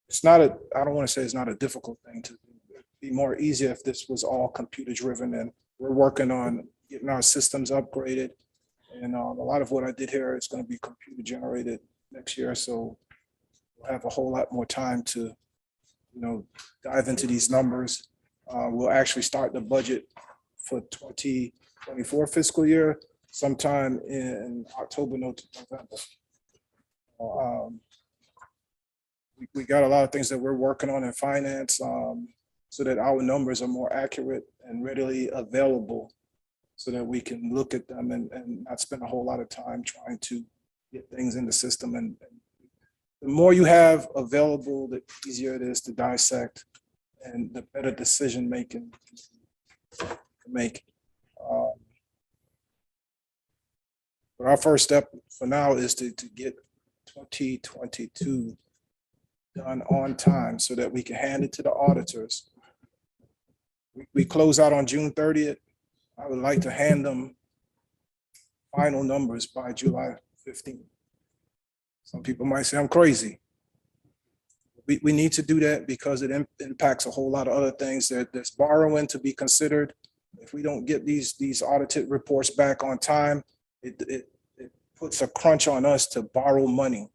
it's not I don't want to say it's not a difficult thing to do. It'd be more easier if this was all computer driven, and we're working on getting our systems upgraded. And a lot of what I did here is going to be computer generated next year. So we'll have a whole lot more time to, dive into these numbers. We'll actually start the budget for 2024 fiscal year sometime in October, November. We got a lot of things that we're working on in finance so that our numbers are more accurate and readily available so that we can look at them and not spend a whole lot of time trying to get things in the system. And the more you have available, the easier it is to dissect and the better decision making to make. But our first step for now is to get 2022 done on time so that we can hand it to the auditors. We close out on June 30th. I would like to hand them final numbers by July 15th. Some people might say I'm crazy. We need to do that because it impacts a whole lot of other things. There's borrowing to be considered. If we don't get these audited reports back on time, it puts a crunch on us to borrow money.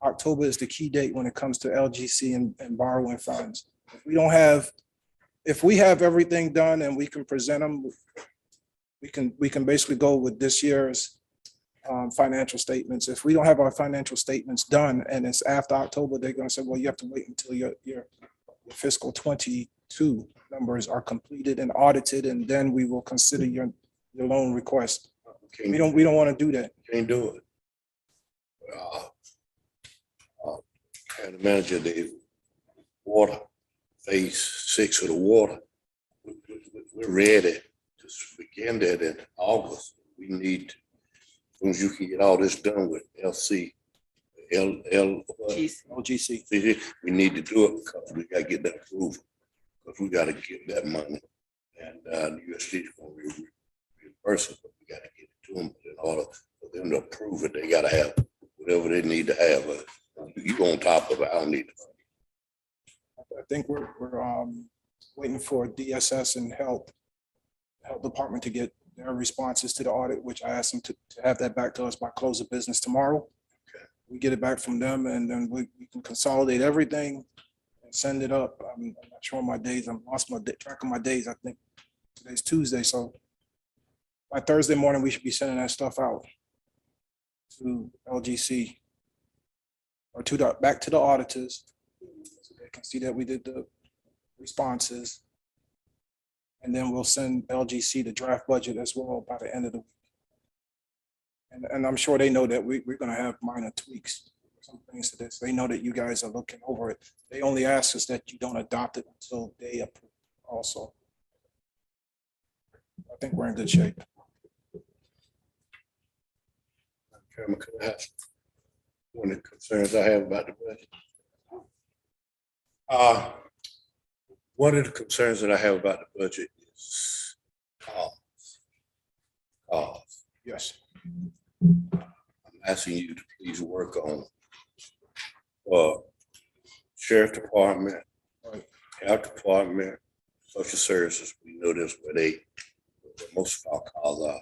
October is the key date when it comes to LGC and borrowing funds. If we have everything done and we can present them, we can basically go with this year's financial statements. If we don't have our financial statements done and it's after October, they're going to say, well, you have to wait until your fiscal 22 numbers are completed and audited, and then we will consider your loan request. We don't want to do that. Can't do it. And the manager, the water, phase 6 of the water, we're ready to begin that in August. We need, as soon as you can get all this done with LGC, we need to do it because we got to get that approval. Because we got to get that money. And the USD is going to reimburse it, but we got to to them. In order for them to approve it, they gotta have whatever they need to have. You on top of it, I don't need to. I think we're waiting for DSS and health department to get their responses to the audit, which I asked them to have that back to us by close of business tomorrow. Okay. We get it back from them and then we can consolidate everything and send it up. I'm not sure my days. I'm lost my track of my days. I think today's Tuesday, so by Thursday morning, we should be sending that stuff out to LGC or back to the auditors. So they can see that we did the responses. And then we'll send LGC the draft budget as well by the end of the week. And I'm sure they know that we're gonna have minor tweaks, some things to this. They know that you guys are looking over it. They only ask us that you don't adopt it until they approve also. I think we're in good shape. Chairman, could I ask one of the concerns I have about the budget? One of the concerns that I have about the budget is costs. Costs. Yes. I'm asking you to please work on sheriff department, health department, social services. We know this where most of our calls are.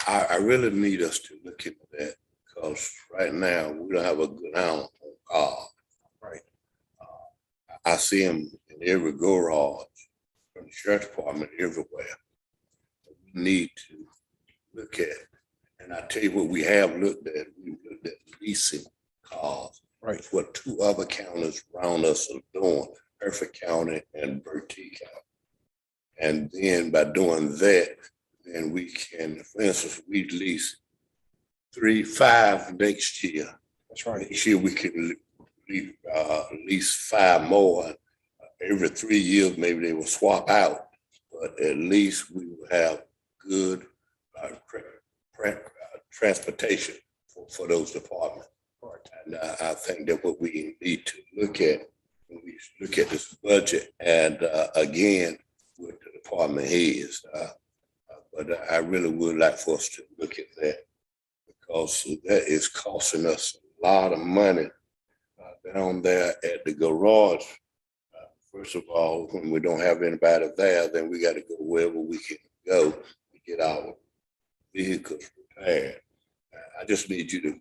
I really need us to look into that because right now we don't have a good handle on calls. Right. I see them in every garage, from the sheriff department everywhere. We need to look at, and I tell you what we have looked at. We looked at leasing cars. Right. What two other counties around us are doing, Hereford County and Bertie County. And then by doing that, then we can, for instance, we lease 5 next year. That's right. Next year we can lease 5 more. Every 3 years, maybe they will swap out, but at least we will have good transportation for those departments. And I think that what we need to look at when we look at this budget, and again with the department heads, but I really would like for us to look at that because that is costing us a lot of money down there at the garage. First of all, when we don't have anybody there, then we got to go wherever we can go to get our vehicles repaired. I just need you to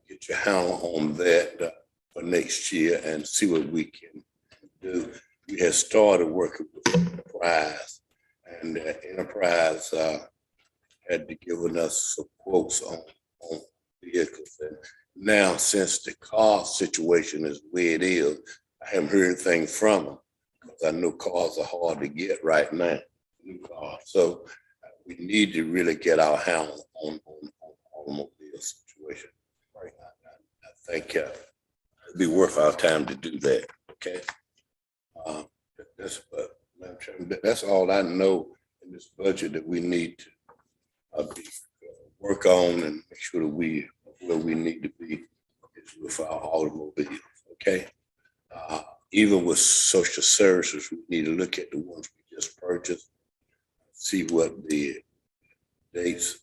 get your hand on that for next year and see what we can do. We have started working with Enterprise, and Enterprise had to give us some quotes on vehicles. And now, since the car situation is the way it is, I haven't heard anything from them because I know cars are hard to get right now, new cars. So we need to really get our hand on automobile situation. Right. I think it'd be worth our time to do that. Okay. That's all I know in this budget that we need to work on and make sure that we where we need to be is with our automobiles. Okay. Even with social services, we need to look at the ones we just purchased, see what the dates,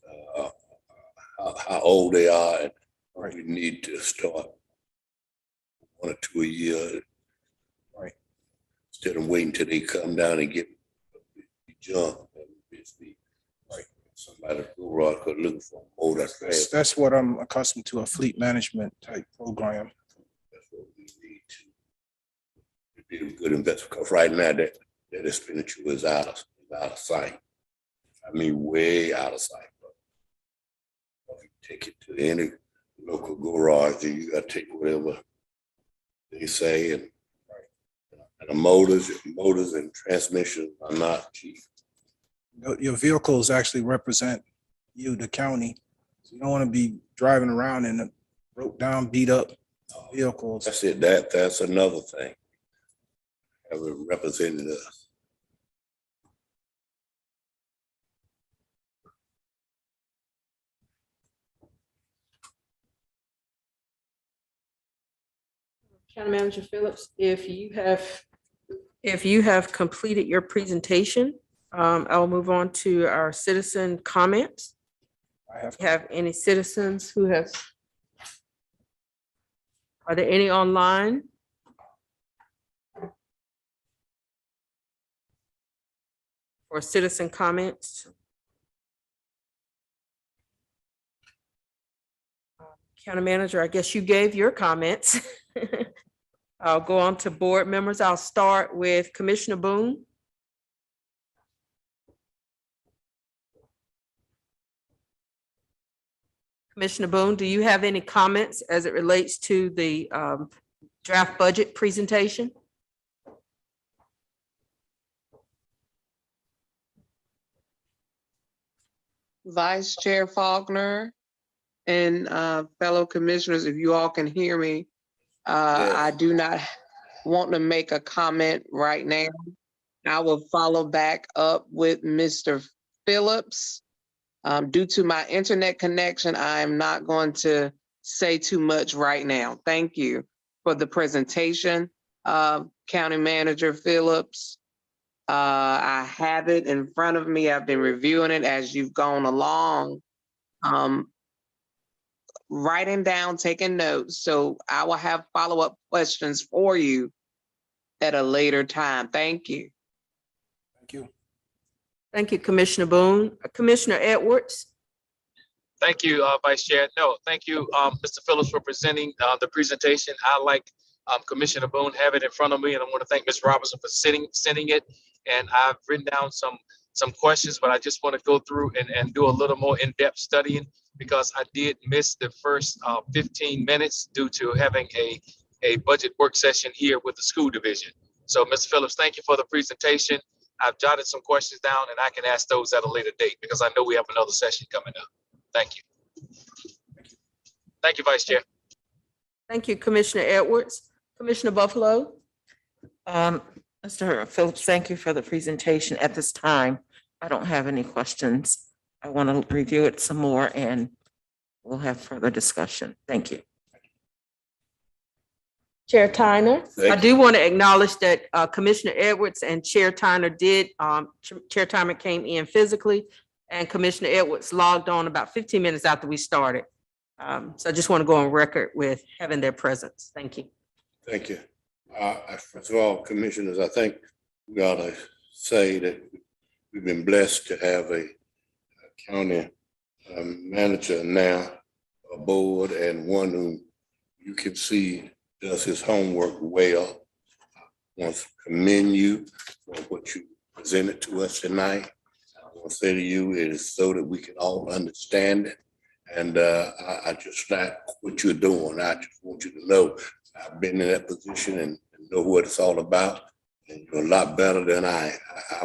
how old they are, and we need to start 1 or 2 a year. Right. Instead of waiting till they come down and get junk. Right. Somebody go out looking for a motor. That's what I'm accustomed to, a fleet management type program. That's what we need to be a good investment, because right now that expenditure is out of sight. I mean, way out of sight. But if you take it to any local garage, then you got to take whatever they say, and the motors and transmissions are not cheap. Your vehicles actually represent you, the county. So you don't want to be driving around in a broke down, beat up vehicles. That's it. That's another thing. Have it represented us. County Manager Phillips, if you have completed your presentation, I'll move on to our citizen comments. I have. Have any citizens who have? Are there any online? Or citizen comments? County Manager, I guess you gave your comments. I'll go on to board members. I'll start with Commissioner Boone. Commissioner Boone, do you have any comments as it relates to the draft budget presentation? Vice Chair Faulkner and fellow commissioners, if you all can hear me, I do not want to make a comment right now. I will follow back up with Mr. Phillips. Due to my internet connection, I am not going to say too much right now. Thank you for the presentation, County Manager Phillips. I have it in front of me. I've been reviewing it as you've gone along. Writing down, taking notes. So I will have follow-up questions for you at a later time. Thank you. Thank you. Thank you, Commissioner Boone. Commissioner Edwards? Thank you, Vice Chair. No, thank you, Mr. Phillips, for presenting the presentation. I, like Commissioner Boone, have it in front of me, and I want to thank Ms. Robertson for sending it. And I've written down some questions, but I just want to go through and do a little more in-depth studying, because I did miss the first 15 minutes due to having a budget work session here with the school division. So, Mr. Phillips, thank you for the presentation. I've jotted some questions down, and I can ask those at a later date, because I know we have another session coming up. Thank you. Thank you, Vice Chair. Thank you, Commissioner Edwards. Commissioner Buffalo? Mr. Phillips, thank you for the presentation. At this time, I don't have any questions. I want to review it some more and we'll have further discussion. Thank you. Chair Tyner? Thank I do want to acknowledge that Commissioner Edwards and Chair Tyner Chair Tyner came in physically, and Commissioner Edwards logged on about 15 minutes after we started. So I just want to go on record with having their presence. Thank you. Thank you. First of all, commissioners, I think we ought to say that we've been blessed to have a county manager now, a board, and one who you can see does his homework well. I want to commend you for what you presented to us tonight. I want to say to you, it is so that we can all understand it. And I just like what you're doing. I just want you to know I've been in that position and know what it's all about. And you're a lot better than I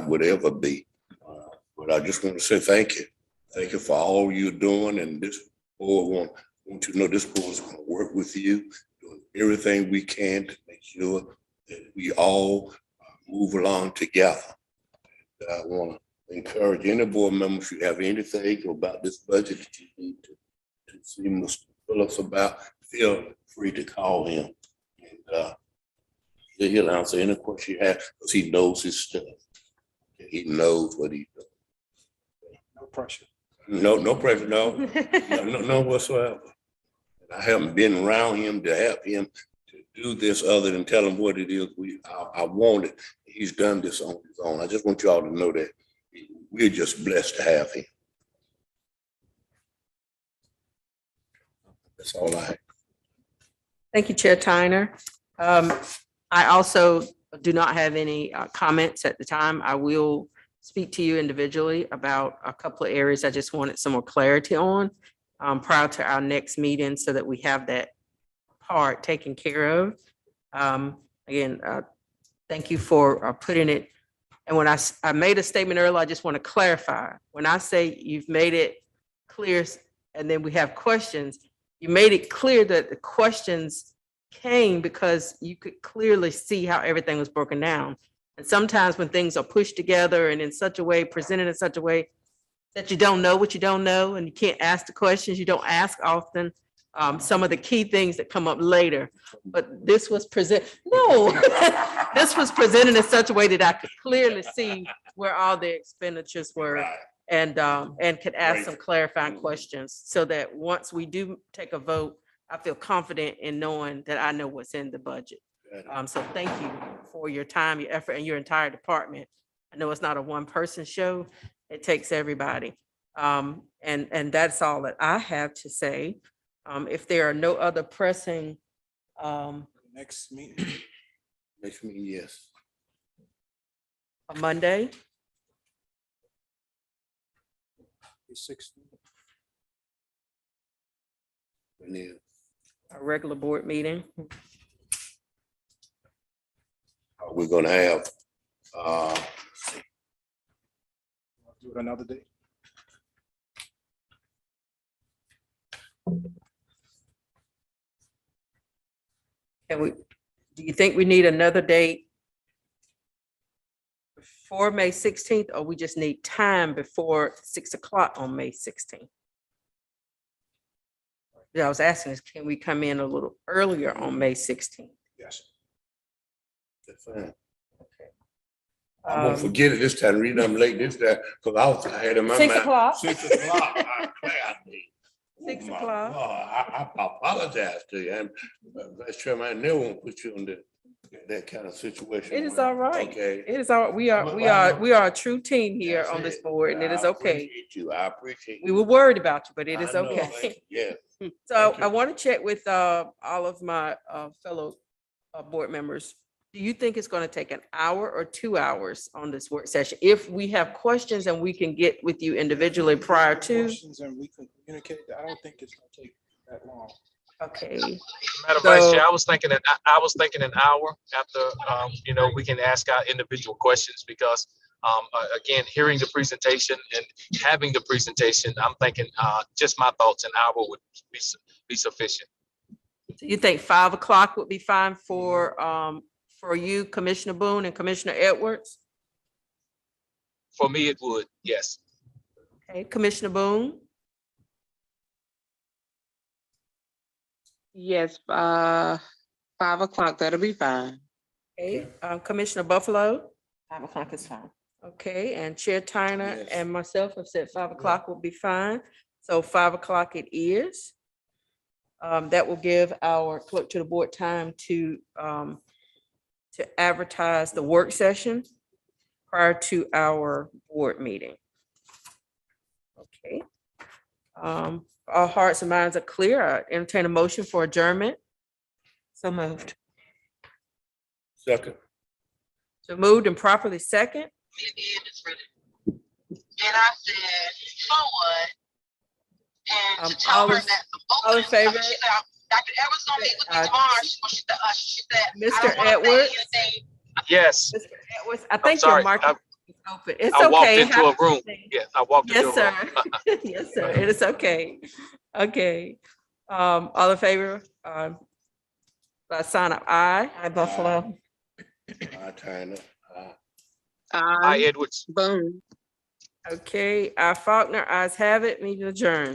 would ever be. But I just want to say thank you. Thank you for all you're doing. And this board want you to know this board is going to work with you, doing everything we can to make sure that we all move along together. And I want to encourage any board member, if you have anything about this budget that you need to see Mr. Phillips about, feel free to call him. And he'll answer any question you have, because he knows his stuff. He knows what he's doing. No pressure. No pressure, no whatsoever. I haven't been around him to help him to do this other than tell him what it is I wanted. He's done this on his own. I just want you all to know that we're just blessed to have him. That's all I have. Thank you, Chair Tyner. I also do not have any comments at the time. I will speak to you individually about a couple of areas I just wanted some more clarity on prior to our next meeting, so that we have that part taken care of. Again, thank you for putting it. And when I made a statement earlier, I just want to clarify. When I say you've made it clear and then we have questions, you made it clear that the questions came because you could clearly see how everything was broken down. And sometimes when things are pushed together and in such a way, presented in such a way that you don't know what you don't know, and you can't ask the questions you don't ask often, some of the key things that come up later. But this was this was presented in such a way that I could clearly see where all the expenditures were and could ask Right. some clarifying questions so that once we do take a vote, I feel confident in knowing that I know what's in the budget. So thank you for your time, your effort, and your entire department. I know it's not a one-person show. It takes everybody. And that's all that I have to say. If there are no other pressing, Next meeting, Next meeting, yes. a Monday, is 16. And then a regular board meeting. we're gonna have, Do it another day. And do you think we need another date before May 16th, or we just need time before 6 o'clock on May 16th? Yeah, I was asking is, can we come in a little earlier on May 16th? Yes. that's fine. I won't forget it this time, read them late this time, cause I had in my mind. 6 o'clock? 6 o'clock, I declare me. 6 Oh, my o'clock. God, I apologize to you, and Vice Chairman, I never want to put you in that kind of situation. It is all right. Okay. It is all, we are a true team here on this board, and it is I okay. appreciate you, I appreciate. We were worried about you, but it is I know, okay. Yeah. So Thank you. I want to check with all of my fellow board members. Do you think it's going to take an hour or 2 hours on this work session? If we have questions and we can get with you individually prior to, Questions and we can communicate. I don't think it's gonna take that long. okay. Madam Vice Chair, So- I was thinking an hour after, we can ask our individual questions because, again, hearing the presentation and having the presentation, I'm thinking, just my thoughts, an hour would be sufficient. So you think 5 o'clock would be fine for you, Commissioner Boone and Commissioner Edwards? For me, it would, yes. Okay, Commissioner Boone? Yes, 5 o'clock, that'll be fine. Okay, Commissioner Buffalo? 5 o'clock is fine. Okay, and Chair Tyner Yes. and myself have said 5 o'clock will be fine. So 5 o'clock it is. That will give our clerk to the board time to advertise the work session prior to our board meeting. Okay. Our hearts and minds are clear. I entertain a motion for adjournment. So moved. Second. So moved and properly second. And I said, so what? And to tell all her in- that. all in favor? She said, Dr. Edwards gonna meet with me tomorrow. She said, I Mr. don't wanna say Edwards? anything. Yes, Mr. Edwards, I think your sorry. mic is open. It's I walked okay. into a room. Yes, I walked into Yes, a room. sir. Yes, sir. It is okay. Okay. All in favor? By sign of aye. Hi, Buffalo. Tyner, Hi, Aye, Edwards. boom. Okay, Faulkner, ayes have it, meeting adjourned.